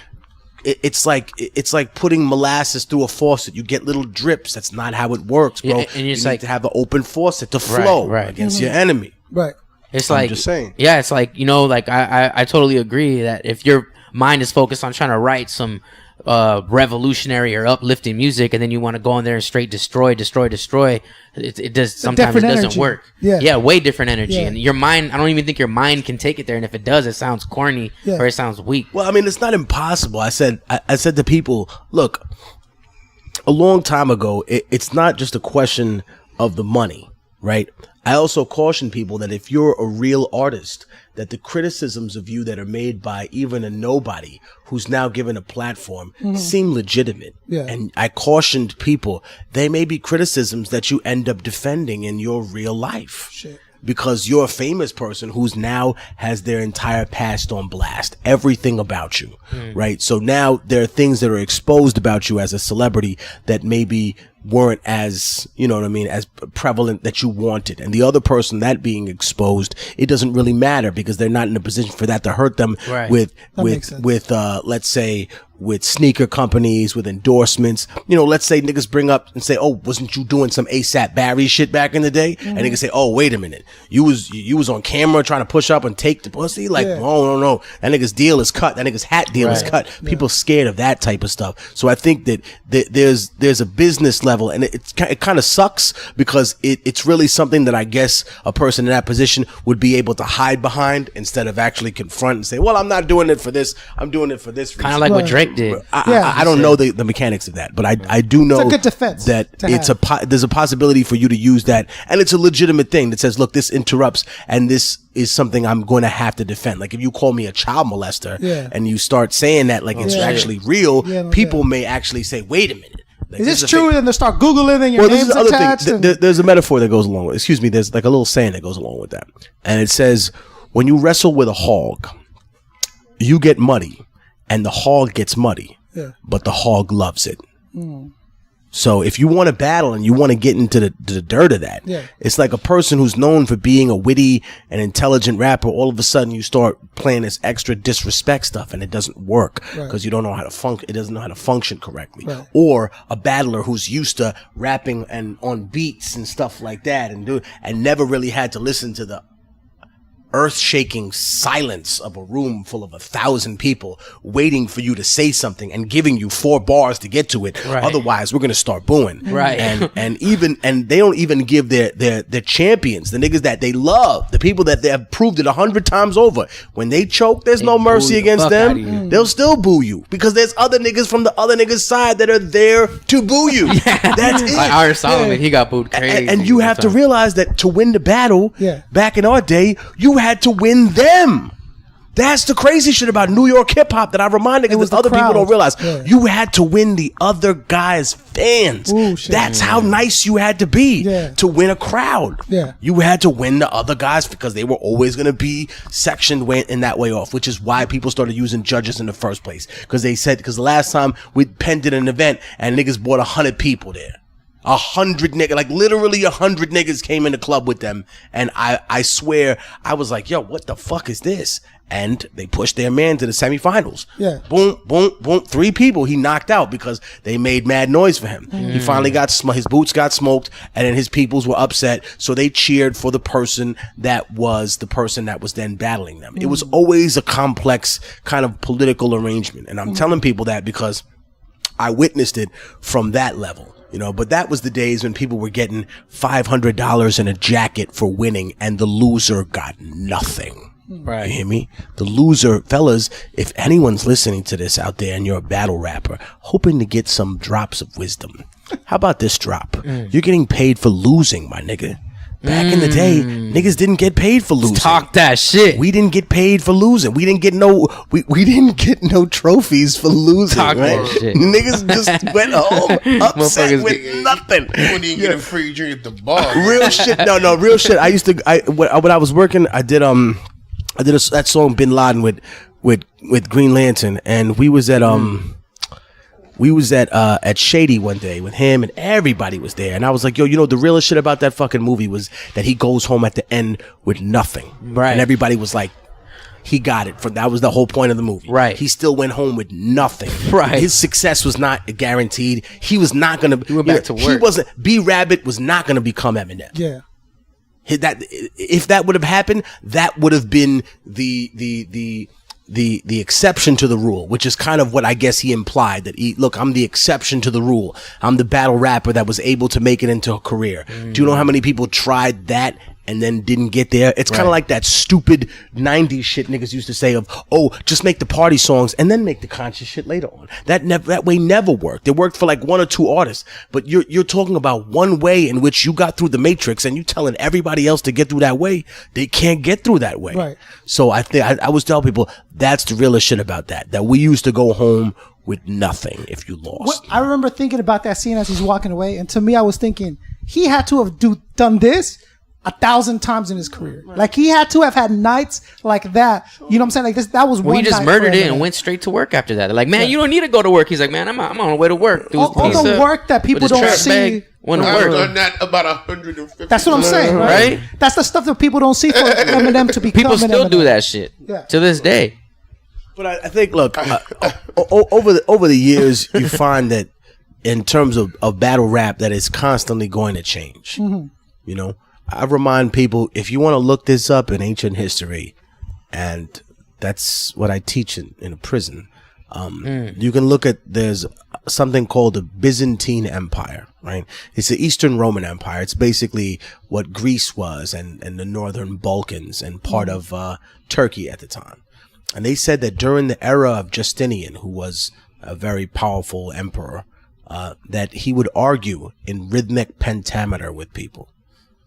It's like putting molasses through a faucet. You get little drips. That's not how it works, bro. Yeah, and you need to have an open faucet to flow against your enemy. Right. It's like, I'm just saying. Yeah, it's like, like I totally agree that if your mind is focused on trying to write some revolutionary or uplifting music, and then you want to go in there and straight destroy, it does sometimes it doesn't work. Yeah, way different energy. And your mind, I don't even think your mind can take it there. And if it does, it sounds corny or it sounds weak. Well, I mean, it's not impossible. I said to people, look, a long time ago, it's not just a question of the money, right? I also caution people that if you're a real artist, that the criticisms of you that are made by even a nobody who's now given a platform seem legitimate. Yeah. And I cautioned people, they may be criticisms that you end up defending in your real life. Shit. Because you're a famous person who's now has their entire past on blast, everything about you, right? So now there are things that are exposed about you as a celebrity that maybe weren't as, as prevalent that you wanted. And the other person that being exposed, it doesn't really matter because they're not in a position for that to hurt them with let's say, with sneaker companies, with endorsements. Let's say niggas bring up and say, oh, wasn't you doing some ASAP Barry shit back in the day? And niggas say, oh, wait a minute. You was on camera trying to push up and take the pussy? Like, oh, no. That nigga's deal is cut. That nigga's hat deal is cut. People scared of that type of stuff. So I think that there's a business level, and it kind of sucks because it's really something that I guess a person in that position would be able to hide behind instead of actually confront and say, well, I'm not doing it for this. I'm doing it for this reason. Kind of like what Drake did. I don't know the mechanics of that, but I do know it's a good defense that there's a possibility for you to use that, and it's a legitimate thing that says, look, this interrupts, and this is something I'm going to have to defend. Like if you call me a child molester and you start saying that like it's actually real, people may actually say, wait a minute. Like, is this true? And they start Googling and your name's attached. There's a metaphor that goes along with it. Excuse me, there's like a little saying that goes along with that. And it says, when you wrestle with a hog, you get muddy and the hog gets muddy, but the hog loves it. So if you want to battle and you want to get into the dirt of that, it's like a person who's known for being a witty and intelligent rapper. All of a sudden you start playing this extra disrespect stuff and it doesn't work because you don't know how to function. It doesn't know how to function correctly. Right. Or a battler who's used to rapping and on beats and stuff like that and never really had to listen to the earth-shaking silence of a room full of 1,000 people waiting for you to say something and giving you 4 bars to get to it. Right. Otherwise, we're gonna start booing. Right. And they don't even give their champions, the niggas that they love, the people that they have proved it 100 times over. When they choke, there's no mercy against them. They'll still boo you because there's other niggas from the other niggas' side that are there to boo you. That's it. Like Art Solomon, he got booed crazy. And you have to realize that to win the battle, back in our day, you had to win them. That's the crazy shit about New York hip hop that I remind niggas that other people don't realize. You had to win the other guy's fans. That's how nice you had to be to win a crowd. You had to win the other guys because they were always going to be sectioned in that way off, which is why people started using judges in the first place. Because the last time Penn did an event and niggas brought 100 people there. 100 niggas, like literally 100 niggas came in the club with them. And I swear, I was like, yo, what the fuck is this? And they pushed their man to the semifinals. Boom, boom, boom. 3 people he knocked out because they made mad noise for him. He finally his boots got smoked and then his peoples were upset. So they cheered for the person that was then battling them. It was always a complex kind of political arrangement. And I'm telling people that because I witnessed it from that level. You know, but that was the days when people were getting $500 in a jacket for winning and the loser got nothing. Right. You hear me? The loser, fellas, if anyone's listening to this out there and you're a battle rapper, hoping to get some drops of wisdom, how about this drop? You're getting paid for losing, my nigga. Back in the day, niggas didn't get paid for losing. Talk that shit. We didn't get paid for losing. We didn't get no trophies for losing. Talk right? that shit. Niggas just went home upset with nothing. You wouldn't even get a free drink at the bar. Real shit. No, real shit. When I was working, I did that song Bin Laden with Green Lantern, and we was at Shady one day with him and everybody was there. And I was like, yo, you know, the realest shit about that fucking movie was that he goes home at the end with nothing. Right. And everybody was like, he got it. That was the whole point of the movie. Right. He still went home with nothing. Right. His success was not guaranteed. He was not going to. He went back to work. B-Rabbit was not going to become Eminem. Yeah. If that would have happened, that would have been the exception to the rule, which is kind of what I guess he implied, that look, I'm the exception to the rule. I'm the battle rapper that was able to make it into a career. Do you know how many people tried that and then didn't get there? It's kind of like that stupid 90s shit niggas used to say of, oh, just make the party songs and then make the conscious shit later on. That way never worked. It worked for like 1 or 2 artists, but you're talking about one way in which you got through the matrix and you telling everybody else to get through that way. They can't get through that way. Right. So I think I was telling people that's the realest shit about that we used to go home with nothing if you lost. I remember thinking about that scene as he's walking away, and to me I was thinking he had to have done this 1,000 times in his career. Right. Like he had to have had nights like that. You know what I'm saying? Like this, that was one. He just murdered it and went straight to work after that. They're like, man, you don't need to go to work. He's like, man, I'm on the way to work. All the work that people don't see. I've done that about 150. That's what I'm saying, right? That's the stuff that people don't see for Eminem to become. People still do that shit to this day. But I think, look, over the years, you find that in terms of battle rap, that it's constantly going to change. Mm-hmm. You know, I remind people, if you want to look this up in ancient history, and that's what I teach in a prison, you can look at, there's something called the Byzantine Empire, right? It's the Eastern Roman Empire. It's basically what Greece was and the Northern Balkans and part of Turkey at the time. And they said that during the era of Justinian, who was a very powerful emperor, that he would argue in rhythmic pentameter with people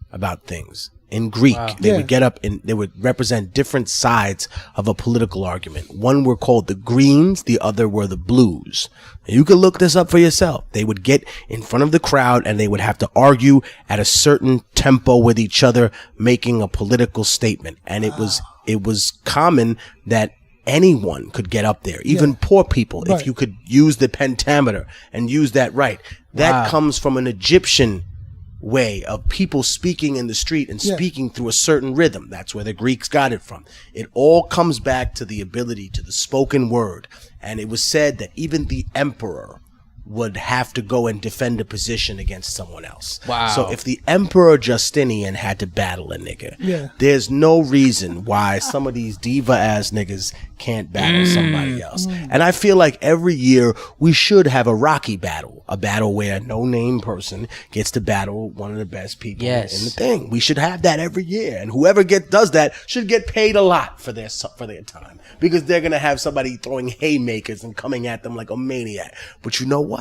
about things. In Greek, they would get up and they would represent different sides of a political argument. One were called the greens, the other were the blues. And you can look this up for yourself. They would get in front of the crowd and they would have to argue at a certain tempo with each other, making a political statement. And it was common that anyone could get up there, even poor people, if you could use the pentameter and use that right. That comes from an Egyptian way of people speaking in the street and speaking through a certain rhythm. That's where the Greeks got it from. It all comes back to the ability to the spoken word. And it was said that even the emperor would have to go and defend a position against someone else. Wow. So if the Emperor Justinian had to battle a nigga, there's no reason why some of these diva-ass niggas can't battle somebody else. And I feel like every year we should have a Rocky battle, a battle where a no-name person gets to battle one of the best people in the thing. We should have that every year. And whoever does that should get paid a lot for their time, because they're going to have somebody throwing haymakers and coming at them like a maniac. But you know what?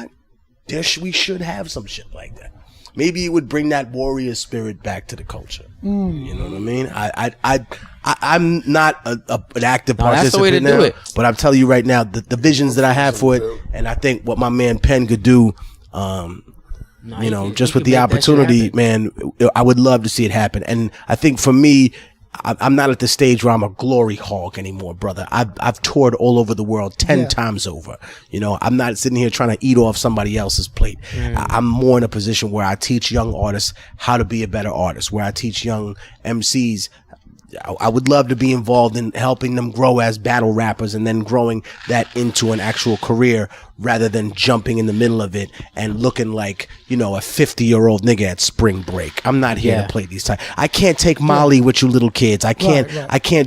We should have some shit like that. Maybe it would bring that warrior spirit back to the culture. You know what I mean? I'm not an active participant that's the way to do it. But I'm telling you right now, the visions that I have for it, and I think what my man Penn could do, just with the opportunity, man, I would love to see it happen. And I think for me, I'm not at the stage where I'm a glory hog anymore, brother. I've toured all over the world 10 times over. You know, I'm not sitting here trying to eat off somebody else's plate. I'm more in a position where I teach young artists how to be a better artist, where I teach young MCs. I would love to be involved in helping them grow as battle rappers and then growing that into an actual career, rather than jumping in the middle of it and looking like, a 50-year-old nigga at spring break. I'm not here to play these times. I can't take Molly with you little kids. I can't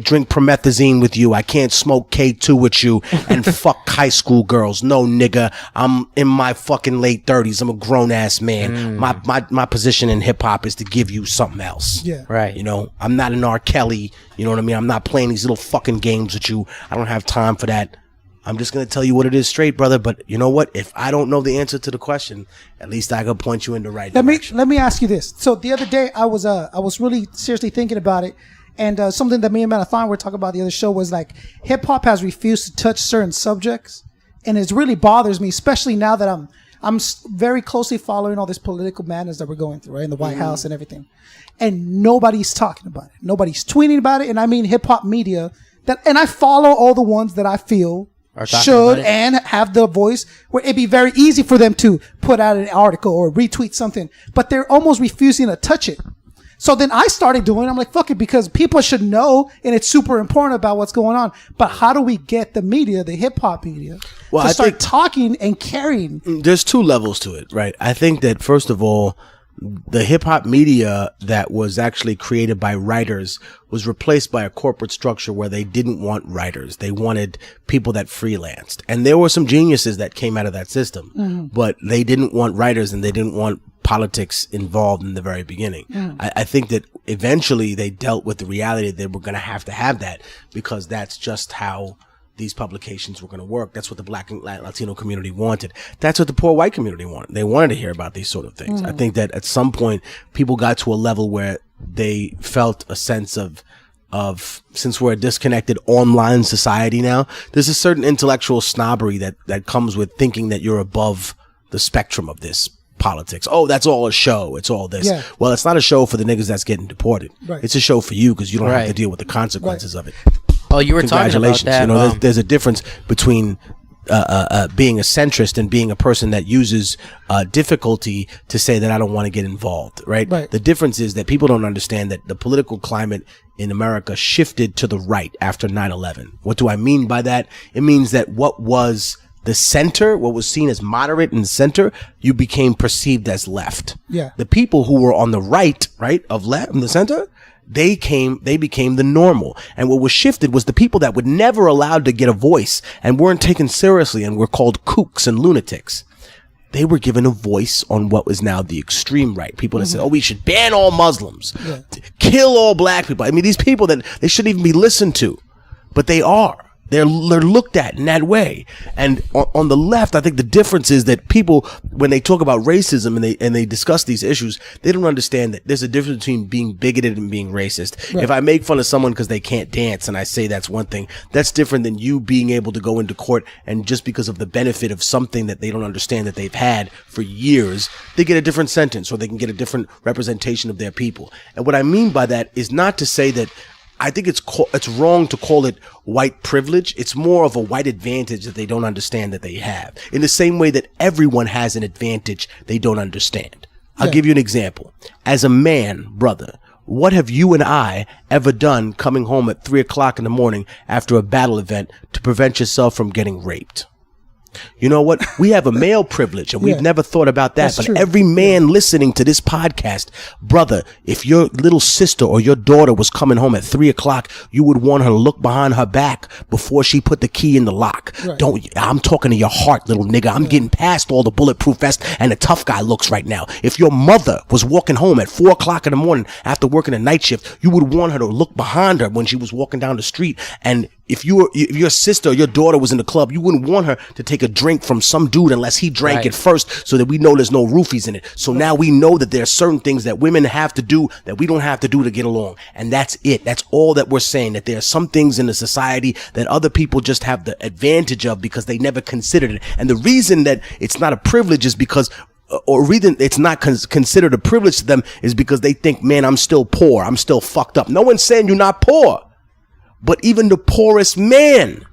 drink promethazine with you. I can't smoke K2 with you and fuck high school girls. No, nigga. I'm in my fucking late 30s. I'm a grown ass man. My position in hip hop is to give you something else. Yeah. Right. I'm not an R. Kelly. You know what I mean? I'm not playing these little fucking games with you. I don't have time for that. I'm just going to tell you what it is straight, brother. But you know what? If I don't know the answer to the question, at least I can point you in the right direction. Let me ask you this. So the other day, I was really seriously thinking about it. And something that me and Marathon were talking about the other show was like, hip hop has refused to touch certain subjects. And it really bothers me, especially now that I'm very closely following all this political madness that we're going through, right? In the White House and everything. And nobody's talking about it. Nobody's tweeting about it. And I mean hip hop media and I follow all the ones that I feel should and have the voice where it'd be very easy for them to put out an article or retweet something, but they're almost refusing to touch it. So then I started doing it. I'm like, fuck it, because people should know, and it's super important about what's going on. But how do we get the media, the hip hop media, to start talking and carrying? There's two levels to it, right? I think that first of all, the hip hop media that was actually created by writers was replaced by a corporate structure where they didn't want writers. They wanted people that freelanced. And there were some geniuses that came out of that system, but they didn't want writers and they didn't want politics involved in the very beginning. I think that eventually they dealt with the reality that they were going to have that, because that's just how these publications were going to work. That's what the Black and Latino community wanted. That's what the poor white community wanted. They wanted to hear about these sort of things. I think that at some point people got to a level where they felt a sense of since we're a disconnected online society now, there's a certain intellectual snobbery that comes with thinking that you're above the spectrum of this politics. Oh, that's all a show. It's all this. Yeah. Well, it's not a show for the niggas that's getting deported. Right. It's a show for you because you don't have to deal with the consequences of it. Oh, you were talking about that. There's a difference between being a centrist and being a person that uses difficulty to say that I don't want to get involved, right? The difference is that people don't understand that the political climate in America shifted to the right after 9/11. What do I mean by that? It means that what was the center, what was seen as moderate in the center, you became perceived as left. Yeah. The people who were on the right of left in the center, they became the normal. And what was shifted was the people that were never allowed to get a voice and weren't taken seriously and were called kooks and lunatics. They were given a voice on what was now the extreme right. People that said, oh, we should ban all Muslims, kill all black people. I mean, these people that they shouldn't even be listened to, but they are. They're looked at in that way. And on the left, I think the difference is that people, when they talk about racism and they discuss these issues, they don't understand that there's a difference between being bigoted and being racist. Right. If I make fun of someone because they can't dance and I say that's one thing, that's different than you being able to go into court and just because of the benefit of something that they don't understand that they've had for years, they get a different sentence or they can get a different representation of their people. And what I mean by that is not to say that I think it's wrong to call it white privilege. It's more of a white advantage that they don't understand that they have. In the same way that everyone has an advantage they don't understand. I'll give you an example. As a man, brother, what have you and I ever done coming home at 3 o'clock in the morning after a battle event to prevent yourself from getting raped? You know what? We have a male privilege, and we've never thought about that. But every man listening to this podcast, brother, if your little sister or your daughter was coming home at 3 o'clock, you would want her to look behind her back before she put the key in the lock. I'm talking to your heart, little nigga. I'm getting past all the bulletproof vest and the tough guy looks right now. If your mother was walking home at 4 o'clock in the morning after working a night shift, you would want her to look behind her when she was walking down the street. And if your sister or your daughter was in the club, you wouldn't want her to take a drink from some dude unless he drank it first, so that we know there's no roofies in it. So now we know that there are certain things that women have to do that we don't have to do to get along. And that's it. That's all that we're saying, that there are some things in the society that other people just have the advantage of because they never considered it. And the reason that it's not a privilege is because or reason it's not considered a privilege to them is because they think, man, I'm still poor. I'm still fucked up. No one's saying you're not poor. But even the poorest man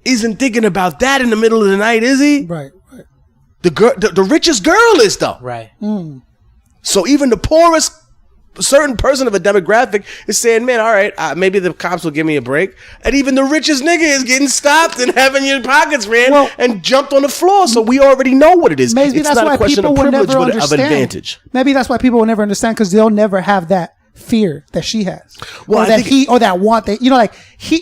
isn't thinking about that in the middle of the night, is he? Right. The richest girl is, though. Right. So even the poorest certain person of a demographic is saying, man, all right, maybe the cops will give me a break. And even the richest nigga is getting stopped and having your pockets ran and jumped on the floor. So we already know what it is. Maybe it's that's not why a question people of will privilege, never but understand. of advantage. Maybe that's why people will never understand, because they'll never have that fear that she has, well, or that want that, like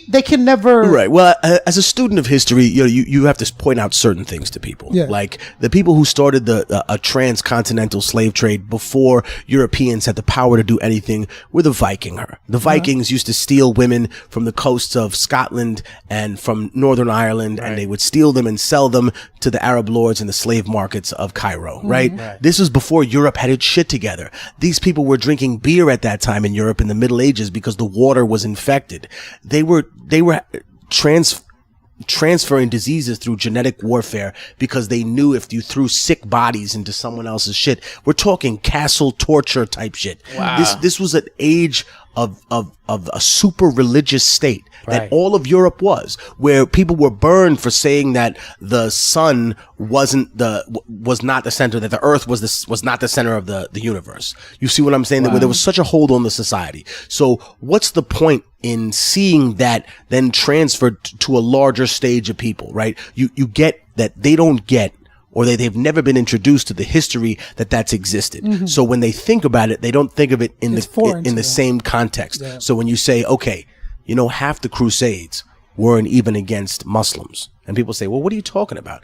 they can never. Right. Well, as a student of history, you have to point out certain things to people. Yeah. Like the people who started a transcontinental slave trade before Europeans had the power to do anything were the Vikinger. The Vikings used to steal women from the coasts of Scotland and from Northern Ireland, and they would steal them and sell them to the Arab lords in the slave markets of Cairo. Right? This was before Europe had its shit together. These people were drinking beer at that time in Europe in the Middle Ages because the water was infected. They were transferring diseases through genetic warfare because they knew if you threw sick bodies into someone else's shit, we're talking castle torture type shit. Wow. This was an age of a super religious state that all of Europe was, where people were burned for saying that the sun was not the center, that the earth was not the center of the universe. You see what I'm saying? That there was such a hold on the society. So what's the point in seeing that then transferred to a larger stage of people, right? You get that they don't get, or they've never been introduced to the history that's existed. Mm-hmm. So when they think about it, they don't think of it in the same context. Yeah. So when you say, okay, half the Crusades weren't even against Muslims, and people say, well, what are you talking about?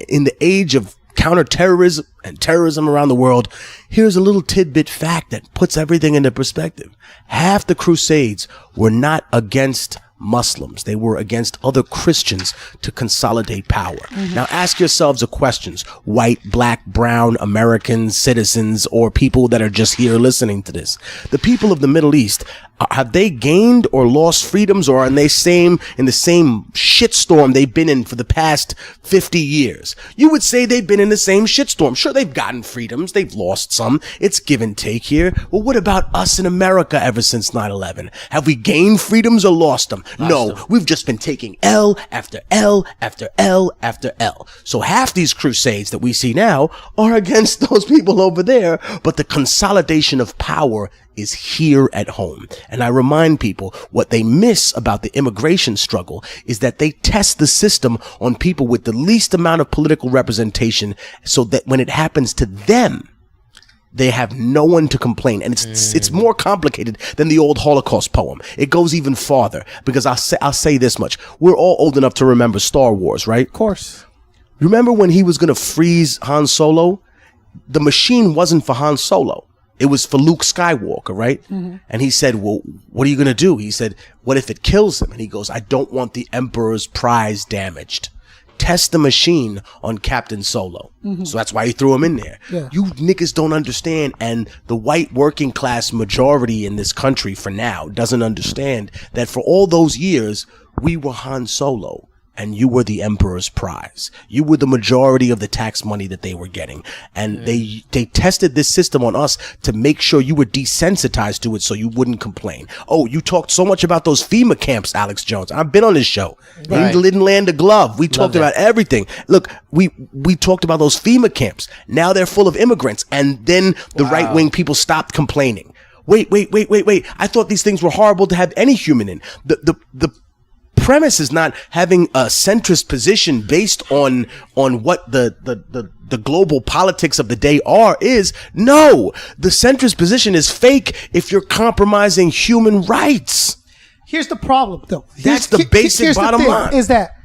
In the age of counterterrorism and terrorism around the world, here's a little tidbit fact that puts everything into perspective. Half the Crusades were not against Muslims. They were against other Christians to consolidate power. Mm-hmm. Now ask yourselves a questions, white, black, brown, American citizens, or people that are just here listening to this. The people of the Middle East, have they gained or lost freedoms, or are in the same shitstorm they've been in for the past 50 years? You would say they've been in the same shitstorm. Sure, they've gotten freedoms. They've lost some. It's give and take here. Well, what about us in America ever since 9/11? Have we gained freedoms or lost them? No, we've just been taking L after L after L after L. So half these crusades that we see now are against those people over there, but the consolidation of power is here at home. And I remind people, what they miss about the immigration struggle is that they test the system on people with the least amount of political representation, so that when it happens to them, they have no one to complain. And it's more complicated than the old Holocaust poem. It goes even farther, because I'll say this much. We're all old enough to remember Star Wars, right? Of course. Remember when he was going to freeze Han Solo? The machine wasn't for Han Solo. It was for Luke Skywalker, right? Mm-hmm. And he said, well, what are you going to do? He said, what if it kills him? And he goes, I don't want the Emperor's prize damaged. Test the machine on Captain Solo. Mm-hmm. So that's why he threw him in there. Yeah. You niggas don't understand. And the white working class majority in this country for now doesn't understand that for all those years, we were Han Solo. and you were the emperor's prize. You were the majority of the tax money that they were getting. And they tested this system on us to make sure you were desensitized to it so you wouldn't complain. Oh, you talked so much about those FEMA camps, Alex Jones. I've been on this show. Right. You didn't land a glove. We talked about everything. Look, we talked about those FEMA camps. Now they're full of immigrants. And then the right-wing people stopped complaining. Wait. I thought these things were horrible to have any human in. The premise is not having a centrist position based on what the global politics of the day is. No, the centrist position is fake if you're compromising human rights. Here's the problem, though. That's the basic bottom line. Is that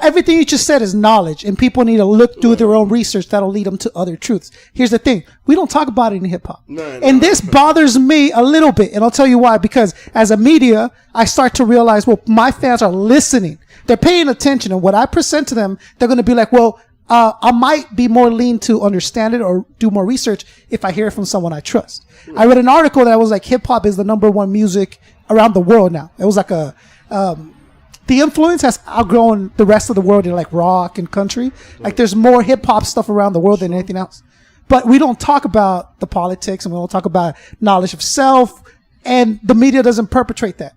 everything you just said is knowledge, and people need to look through their own research that'll lead them to other truths. Here's the thing. We don't talk about it in hip hop. And this bothers me a little bit, and I'll tell you why. Because as a media, I start to realize, well, my fans are listening. They're paying attention, and what I present to them, they're going to be like, well, I might be more lean to understand it or do more research if I hear it from someone I trust. I read an article that was like hip hop is the #1 music around the world now. It was like the influence has outgrown the rest of the world in like rock and country. Like there's more hip hop stuff around the world than anything else. But we don't talk about the politics, and we don't talk about knowledge of self, and the media doesn't perpetrate that.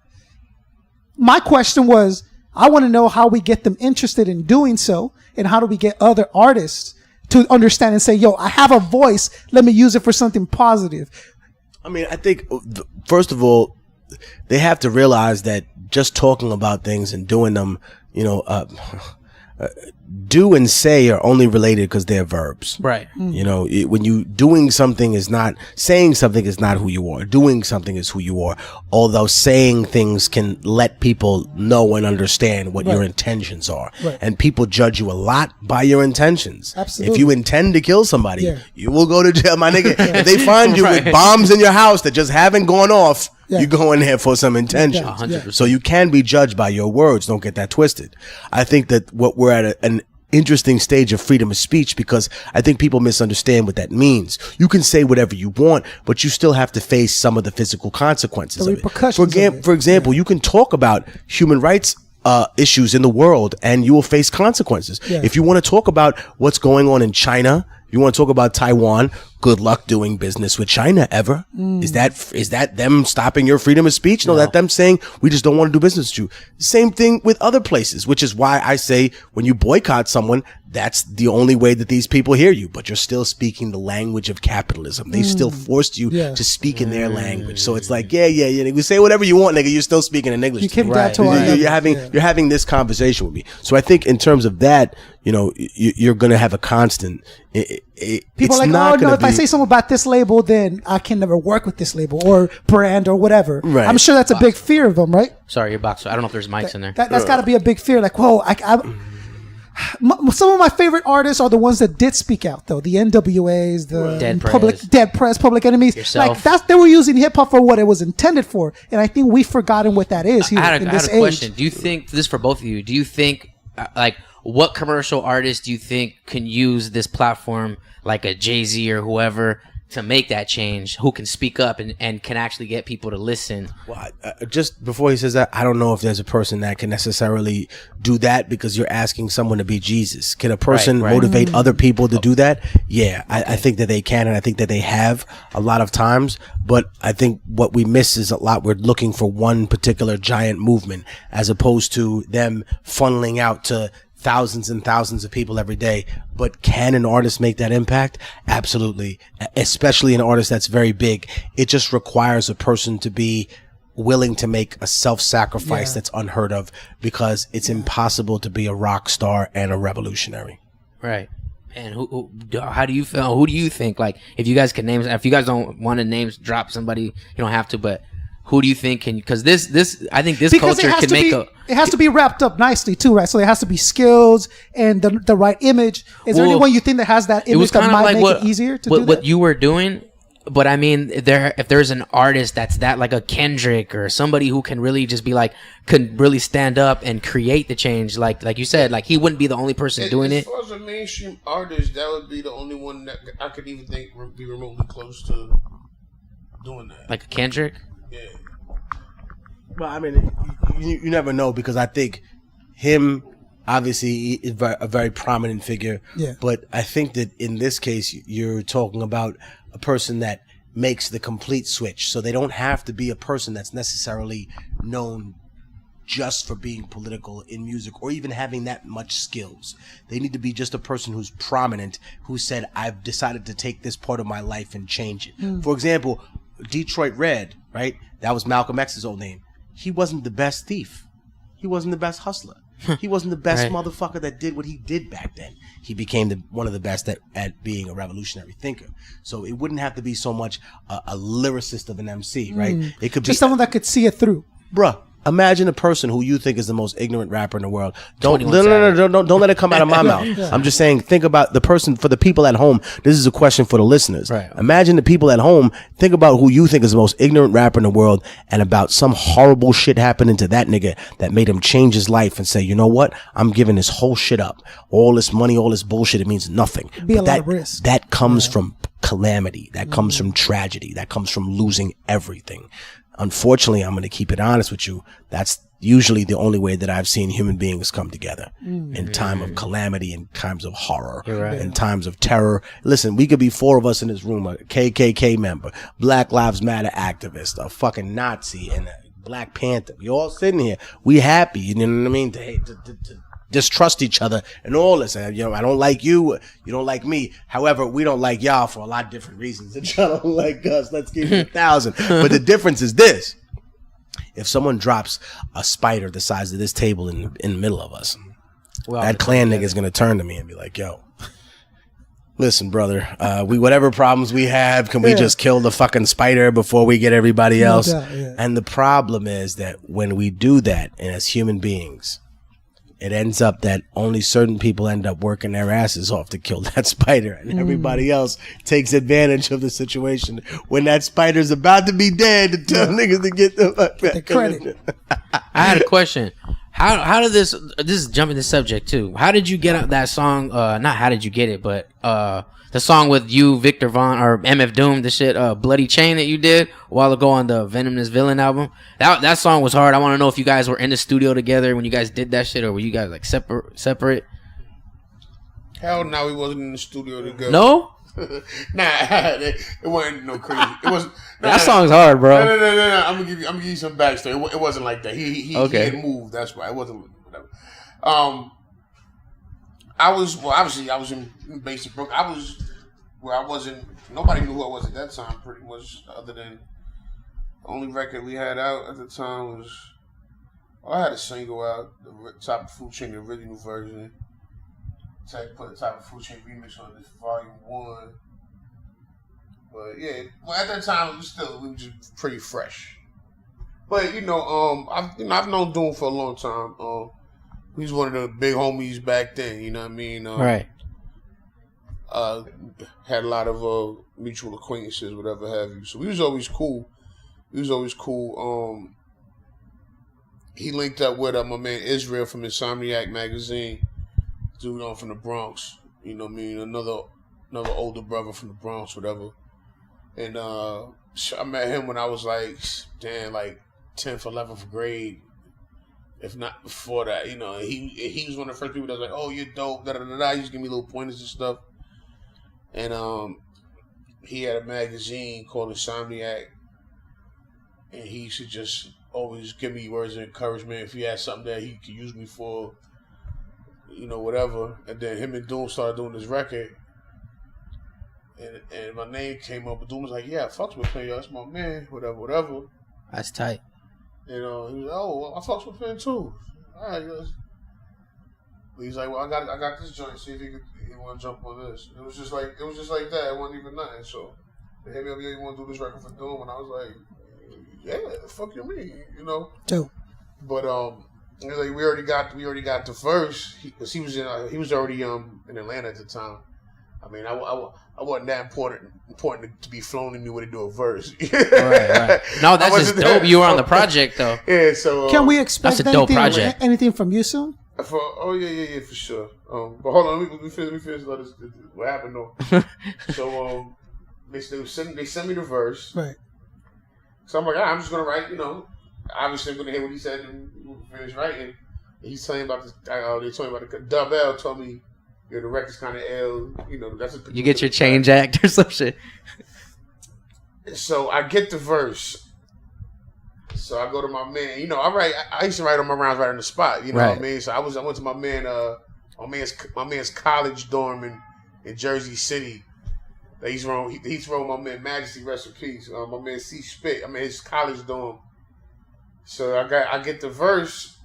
My question was, I want to know how we get them interested in doing so, and how do we get other artists to understand and say, yo, I have a voice. Let me use it for something positive. I mean, I think, first of all, they have to realize that just talking about things and doing them, do and say are only related because they're verbs. Right. When you doing something is not, saying something is not who you are. Doing something is who you are. Although saying things can let people know and understand what your intentions are. Right. And people judge you a lot by your intentions. Absolutely. If you intend to kill somebody, you will go to jail, my nigga. If they find you with bombs in your house that just haven't gone off, you go in there for some intention. 100%. So you can be judged by your words. Don't get that twisted. I think that what we're at an interesting stage of freedom of speech, because I think people misunderstand what that means. You can say whatever you want, but you still have to face some of the physical consequences The of it. repercussions For example, you can talk about human rights issues in the world, and you will face consequences. Yeah. If you want to talk about what's going on in China, if you want to talk about Taiwan, good luck doing business with China ever. Is that them stopping your freedom of speech? No, that's them saying, we just don't want to do business with you. Same thing with other places, which is why I say when you boycott someone, that's the only way that these people hear you. But you're still speaking the language of capitalism. They still forced you to speak in their language. So it's like, you say whatever you want, nigga. You're still speaking in English. You came down to our you're having this conversation with me. So I think in terms of that, you're going to have a constant. People are like, oh no, if I say something about this label, then I can never work with this label or brand or whatever. Right. I'm sure that's a big fear of them, right? Sorry, your box. I don't know if there's mics in there. That's got to be a big fear. Like, whoa, some of my favorite artists are the ones that did speak out, though. The NWAs, the Dead Prez, Public Enemies. Yourself. Like they were using hip hop for what it was intended for, and I think we've forgotten what that is here in this age. I had a question. Do you think this is for both of you? Do you think what commercial artist do you think can use this platform, like a Jay-Z or whoever, to make that change? Who can speak up and can actually get people to listen? Well, just before he says that, I don't know if there's a person that can necessarily do that, because you're asking someone to be Jesus. Can a person motivate other people to do that? Yeah, I think that they can, and I think that they have a lot of times. But I think what we miss is a lot. We're looking for one particular giant movement as opposed to them funneling out to thousands and thousands of people every day. But can an artist make that impact? Absolutely. Especially an artist that's very big. It just requires a person to be willing to make a self-sacrifice that's unheard of, because it's impossible to be a rock star and a revolutionary. Right. And how do you feel? Who do you think? Like, if you guys can name, if you guys don't want to drop somebody, you don't have to, but who do you think can? Because I think this culture can make it has to be wrapped up nicely too, right? So it has to be skills and the right image. Is there anyone you think that has that image that might make it easier to do that? What you were doing, but I mean, if there's an artist that's that, like a Kendrick or somebody who can really just be like, could really stand up and create the change, like you said, like he wouldn't be the only person doing it. As far as a mainstream artist, that would be the only one that I could even think would be remotely close to doing that. Like a Kendrick. Yeah. Well, I mean, you never know, because I think him obviously a very prominent figure. Yeah. But I think that in this case, you're talking about a person that makes the complete switch. So they don't have to be a person that's necessarily known just for being political in music or even having that much skills. They need to be just a person who's prominent, who said, I've decided to take this part of my life and change it. For example, Detroit Red, right? That was Malcolm X's old name. He wasn't the best thief. He wasn't the best hustler. He wasn't the best motherfucker that did what he did back then. He became one of the best at being a revolutionary thinker. So it wouldn't have to be so much a lyricist of an MC, right? It could Just be someone that could see it through. bruh. Imagine a person who you think is the most ignorant rapper in the world. Don't 21 Savage. don't let it come out of my mouth. I'm just saying, think about the person. For the people at home, this is a question for the listeners. Right. Imagine the people at home. Think about who you think is the most ignorant rapper in the world, and about some horrible shit happening to that nigga that made him change his life and say, you know what? I'm giving this whole shit up. All this money, all this bullshit. It means nothing. Be a But lot of risk. that comes from calamity. That comes from tragedy. That comes from losing everything. Unfortunately, I'm going to keep it honest with you. That's usually the only way that I've seen human beings come together in time of calamity, in times of horror, in times of terror. Listen, we could be four of us in this room, a KKK member, Black Lives Matter activist, a fucking Nazi, and a Black Panther. We all sitting here. We happy, you know what I mean? To distrust each other and all this. You know, I don't like you. You don't like me. However, we don't like y'all for a lot of different reasons. And y'all don't like us. Let's give it 1,000. But the difference is this. If someone drops a spider the size of this table in the middle of us, that Klan nigga is going to turn to me and be like, yo, listen, brother, whatever problems we have, can we just kill the fucking spider before we get everybody else? No doubt, yeah. And the problem is that when we do that, and as human beings, it ends up that only certain people end up working their asses off to kill that spider, and everybody else takes advantage of the situation when that spider's about to be dead to tell niggas to get the fuck back. The credit. I had a question. How did this is jumping the subject too. How did you get out that song? Not how did you get it, but the song with you, Victor Vaughn, or MF Doom, the shit, Bloody Chain that you did a while ago on the Venomous Villain album. That song was hard. I want to know if you guys were in the studio together when you guys did that shit, or were you guys like separate? Hell no, we wasn't in the studio together. No? Nah, it wasn't no crazy. It wasn't. That song's hard, bro. No. I'm gonna give you some backstory. It wasn't like that. He had moved. That's why it wasn't. Whatever. I was in basic Brook. I was where I wasn't. Nobody knew who I was at that time. Pretty much, other than the only record we had out at the time was. I had a single out, the Top of Food Chain, the original version. Put the Top of Food Chain remix on this volume 1. But yeah, well at that time we were just pretty fresh. But I've known Doom for a long time. He was one of the big homies back then. You know what I mean? Right. Had a lot of mutual acquaintances, whatever have you. So we was always cool. He linked up with my man Israel from Insomniac magazine. Dude from the Bronx, you know what I mean? Another older brother from the Bronx, whatever. And I met him when I was like 10th, 11th grade, if not before that. You know, he was one of the first people that was like, "Oh, you're dope." Da da da da. He used to give me little pointers and stuff. And he had a magazine called Insomniac, and he used to just always give me words of encouragement if he had something that he could use me for. You know, whatever. And then him and Doom started doing this record. And my name came up. But Doom was like, yeah, fucks with him. That's my man. Whatever. That's tight. You know, he was like, oh, well, I fucks with him too. All right, he's like, well, I got this joint. See if he want to jump on this. It was just like that. It wasn't even nothing. So they hit me up, you want to do this record for Doom? And I was like, yeah, fuck you mean, you know. Dope. But he was like, we already got the verse because he was already in Atlanta at the time. I mean, I wasn't that important to be flown in me when to do a verse. Right. No, that's just dope. You were on the project though. Yeah. So can we expect that's a dope project. Anything from you soon? Yeah, for sure. But hold on, let me finish. What happened though? So they sent me the verse. Right. So I'm like, I'm just gonna write. You know, obviously I'm gonna hear what he said and finish writing. He's telling me about this. They told me about the Dub L. Told me, the record's kind of ill. You know, that's what You get your change act or some shit. So I get the verse. So I go to my man. You know, I used to write on my rounds right on the spot. You know what I mean? So I went to my man. My man's college dorm in Jersey City. He's wrong my man Majesty, rest in peace. My man C Spit. I mean his college dorm. So I get the verse,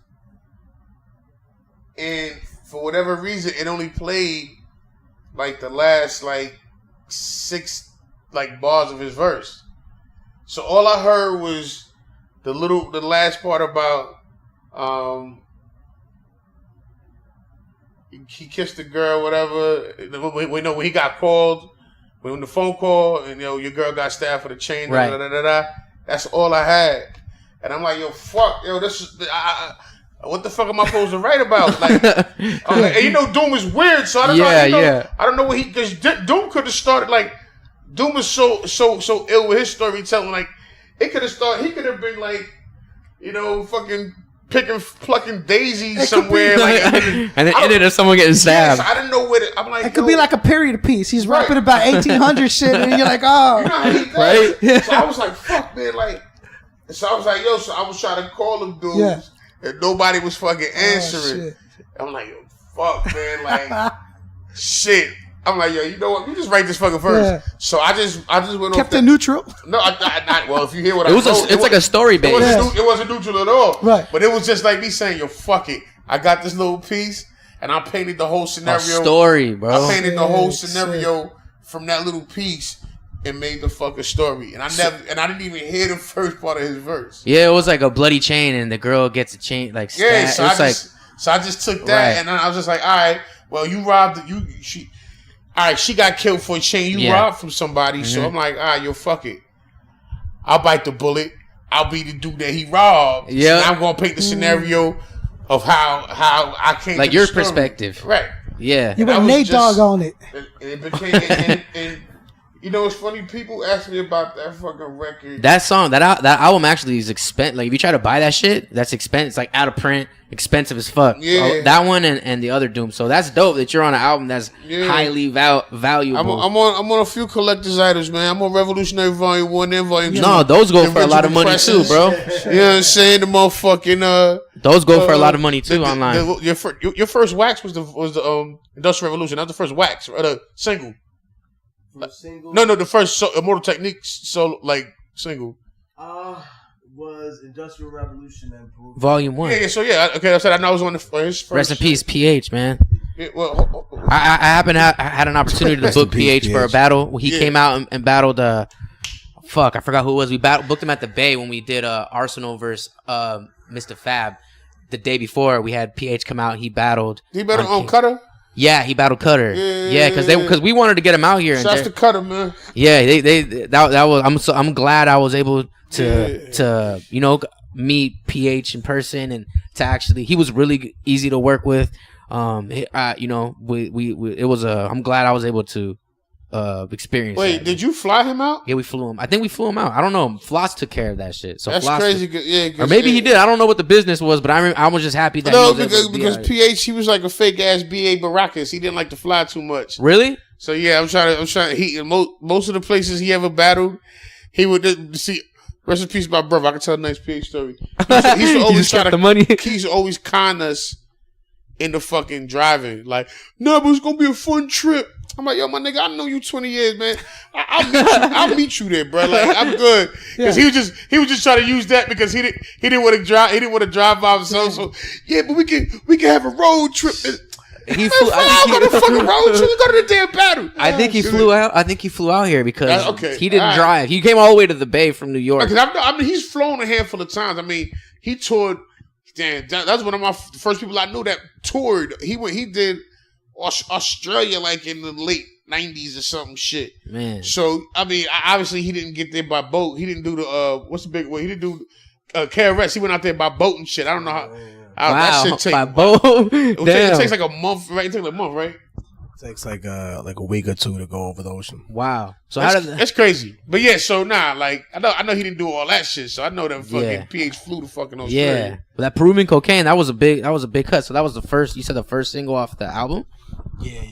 and for whatever reason, it only played like the last like 6 like bars of his verse. So all I heard was the last part about he kissed the girl, whatever. When he got called, when the phone call, and your girl got stabbed for the chain. Right. That's all I had, and I'm like, yo, fuck, this is what the fuck am I supposed to write about? Like, and Doom is weird, so I don't know. I don't know what because Doom could have started like. Doom is so ill with his storytelling. Like, it could have started. He could have been like, fucking plucking daisies somewhere, and then ended up someone getting stabbed. Yes, I didn't know where I'm like. It could be like a period piece. He's rapping about 1800 shit, and you're like, oh, you know how he does. Right? So I was like, fuck, man, like. So I was like, yo. So I was trying to call them dudes, and nobody was fucking answering. I'm like, yo, fuck, man, like, shit. I'm like, yo, you know what? You just write this fucking verse. Yeah. So I just went kept it neutral. No, I well, if you hear what I wrote, it's like a story base. It wasn't neutral at all. Right. But it was just like me saying, yo, fuck it. I got this little piece, and I painted the whole scenario. A story, bro. I painted the whole scenario from that little piece and made the fucking story. And I didn't even hear the first part of his verse. Yeah, it was like a bloody chain, and the girl gets a chain like. Yeah, so I just took that, and then I was just like, all right, well, you robbed all right, she got killed for a chain you robbed from somebody. Mm-hmm. So I'm like, all right, yo, fuck it. I'll bite the bullet. I'll be the dude that he robbed. Yeah. So I'm going to paint the scenario of how I came like to your the story. Perspective. Right. Yeah. You went Nate Dogg on it. And it became, and it's funny, people ask me about that fucking record. That song, that album actually is expensive. Like, if you try to buy that shit, that's expensive. It's like out of print, expensive as fuck. Yeah. That one and the other Doom. So that's dope that you're on an album that's highly valuable. I'm on a few collector's items, man. I'm on Revolutionary Volume 1 and Volume 2. No, those go for a lot of money too, bro. You know what I'm saying? The motherfucking those go for a lot of money too online. Your first wax was the Industrial Revolution. That was the first wax, or the single. No, the first Immortal Technique single. Was Industrial Revolution and Volume 1. Yeah. So okay. I said I know I was on his first. Rest in peace, PH, man. Yeah, well, I had an opportunity to book PH for a battle. He came out and battled. I forgot who it was. We booked him at the Bay when we did Arsenal versus Mr. Fab. The day before, we had PH come out. He battled. He battled on Cutter. Yeah, he battled Cutter. Yeah, because we wanted to get him out here. Shouts to Cutter, man. Yeah, that was. I'm glad I was able to meet PH in person and to actually. He was really easy to work with. I'm glad I was able to experience. Wait, that. Did you fly him out? Yeah, we flew him. I think we flew him out. I don't know. Floss took care of that shit. So that's Floss crazy. Or maybe he did. I don't know what the business was, but I was just happy that because PH, he was like a fake ass BA Baracus. He didn't like to fly too much. Really? So yeah, I'm trying to. Most of the places he ever battled, he would see. Rest in peace, my brother. I can tell a nice PH story. He used to always con us into fucking driving. Like, no, but it's gonna be a fun trip. I'm like, yo, my nigga, I know you 20 years, man. I'll meet you there, bro. Like, I'm good. Because he was just trying to use that because he didn't want to drive. He didn't want to drive by himself. So yeah, but we can have a road trip. He flew. I think he fucking road trip. Go to the damn battle. I think he flew out. I think he flew out here because he didn't drive. He came all the way to the Bay from New York. I mean, he's flown a handful of times. I mean, he toured. Damn, that's one of my first people I knew that toured. He did Australia like in the late 90s or something shit. Man. So I mean, obviously he didn't get there by boat. He didn't do the what's the big one? He didn't do KRS. He went out there by boat and shit. I don't know how. Wow, that shit by boat. Damn. It takes like a month, right? It takes like a month, right? takes like a week or two to go over the ocean. Wow. So That's crazy. But yeah, so like I know he didn't do all that shit. So I know that fucking PH flew to fucking Australia. Yeah, but that Peruvian Cocaine, that was a big cut. So that was the first. You said the first single off the album. Yeah.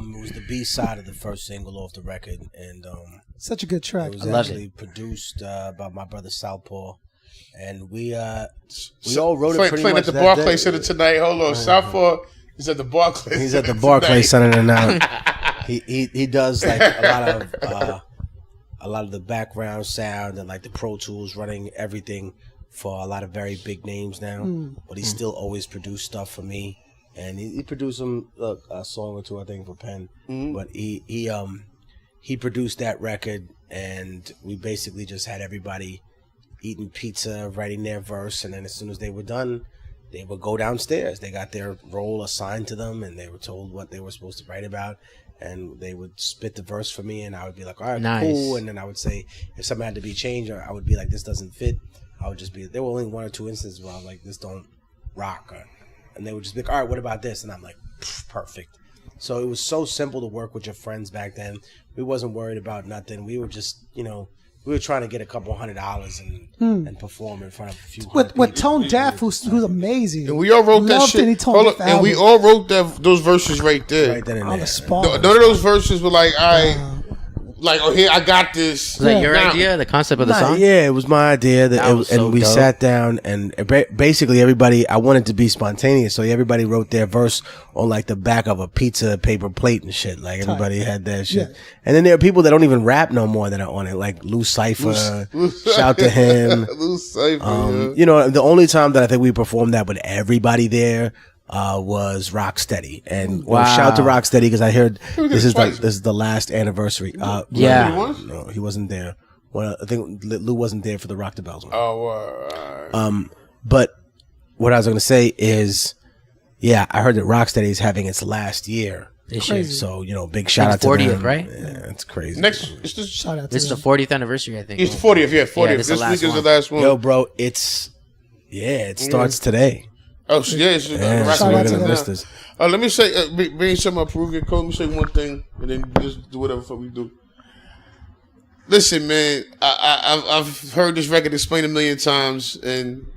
It was the B side of the first single off the record, and such a good track. it was actually produced by my brother Southpaw, and we all wrote it pretty playing much at the that Barclays day. Center tonight. Hold on, Southpaw is at the Barclays. He's at the Barclays Center now. He does like a lot of the background sound and like the Pro Tools, running everything for a lot of very big names now. But he still always produced stuff for me, and he produced a song or two, I think, for Penn. But he produced that record, and we basically just had everybody eating pizza, writing their verse, and then as soon as they were done, they would go downstairs. They got their role assigned to them, and they were told what they were supposed to write about, and they would spit the verse for me, and I would be like, all right, Nice. cool. And then I would say, if something had to be changed, or I would be like, this doesn't fit, I would just be, there were only one or two instances where I was like, this don't rock, and they would just be like, all right, what about this? And I'm like, perfect. So it was so simple to work with your friends back then. We wasn't worried about nothing. We were just, we were trying to get a couple $100 and perform in front of a few hundred With people. Tone Deaf, who's amazing. And we all wrote that Loved shit. any Tone Hold up, Deaf and we album. all wrote those verses right there. Right then and on there. the spot. None of those verses were like, oh, here, I got this. Was that your Now- idea? The concept of the Nah, song? yeah, it was my idea That was so and we dope. sat down and basically everybody. I wanted to be spontaneous, so everybody wrote their verse on like the back of a pizza paper plate and shit. Like everybody had that shit. Yeah. And then there are people that don't even rap no more that are on it, like Lou Cipher. Shout to him. Lou Cipher, yeah. The only time that I think we performed that with everybody there was Rocksteady, and shout to Rocksteady because I heard this is the last anniversary. Yeah. He was? No, he wasn't there. Well, I think Lou wasn't there for the Rock the Bells one. Oh, But what I was going to say is, yeah, I heard that Rocksteady is having its last year. This year. So, big shout out to 40th, them. right? Yeah, it's crazy. it's just Shout out to This is the them. 40th anniversary, I think. it's the 40th, yeah, 40th. this This the last week is one. the last one. Yo, bro, it starts today. Oh, so yeah, it's Yeah, Rock so Shout we're out to going to them. miss this. let me say, being some of my Peruvian code, let me say one thing, and then just do whatever fuck we do. Listen, man, I've heard this record explained a million times, and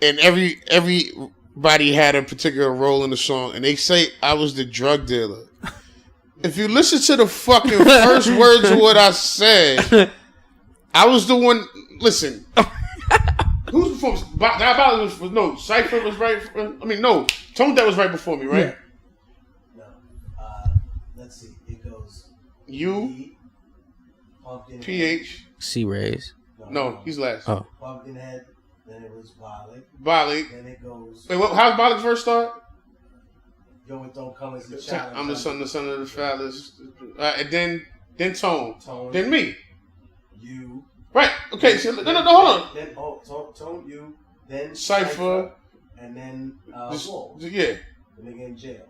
everybody had a particular role in the song, and they say I was the drug dealer. If you listen to the fucking first words of what I said, I was the one. Listen. Who's before me? No, Cypher was right. No, Tone Deaf was right before me, right? No. Let's see. It goes You, PH. C-Rays. No, he's last. Oh. Pumpkinhead. Then it was Balik. Balik. Then it goes. Wait, how's Balik's verse start? Yo, it don't come as a challenge. I'm the son of the fathers. And then Tone. Tone. Then me. You. Right. Okay. So, no, hold on. Then Tone, you. Then Cypher. And then Wolf. Yeah. The nigga in jail.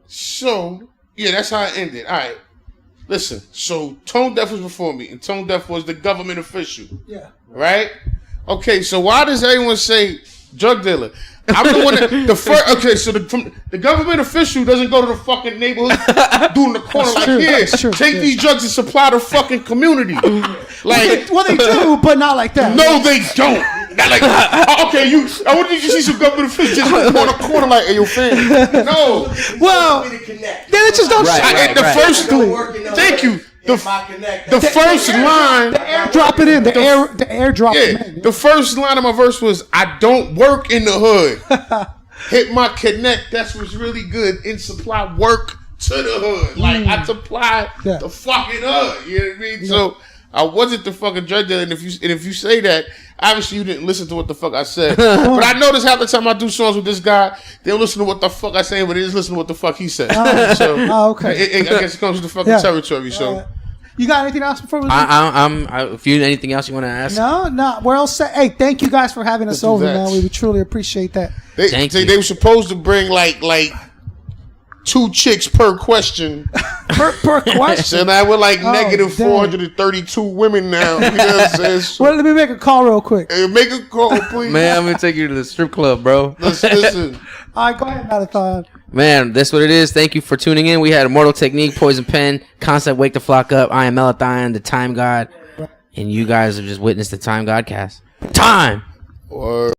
So, yeah, that's how it ended. All right. Listen. So, Tone Deaf was before me, and Tone Deaf was the government official. Yeah. Right? Okay, so why does everyone say drug dealer? I'm the one that the first. Okay, so the government official doesn't go to the fucking neighborhood doing the corner That's like, true, here, that's true, take yeah. these drugs and supply the fucking community. Like, Well, they do, but not like that. no, they don't. Not like, okay, I want you to see some government officials just on the corner like, hey, yo, fam. No. Well, then it just don't Right, show. right. First, thank you. The first line. Drop it in. The air drop it Yeah, in. the first line of my verse was, I don't work in the hood. Hit my connect, that's what's really good. And supply work to the hood. Like, I supply the fucking hood. You know what I mean? Yeah. So, I wasn't the fucking drug dealer. And if you say that, obviously you didn't listen to what the fuck I said. But I notice half the time I do songs with this guy, they don't listen to what the fuck I say, but they just listen to what the fuck he said. So, okay. I guess it comes with the fucking territory. So, you got anything else before we leave? If you anything else you want to ask? No. We're all set. Hey, thank you guys for having us do over, that. man. We would truly appreciate that. They were supposed to bring like 2 chicks per question. Per question. And I we're like negative damn. 432 women now. You know what I'm saying? So, Well, let me make a call real quick. make a call, please. Man, I'm gonna take you to the strip club, bro. Listen. All right, go ahead, Marathon. Man, that's what it is. Thank you for tuning in. We had Immortal Technique, Poison Pen, Koncpet, Wake the Flock Up. I am Melathion, the Time God. And you guys have just witnessed the Time Godcast. Time! Or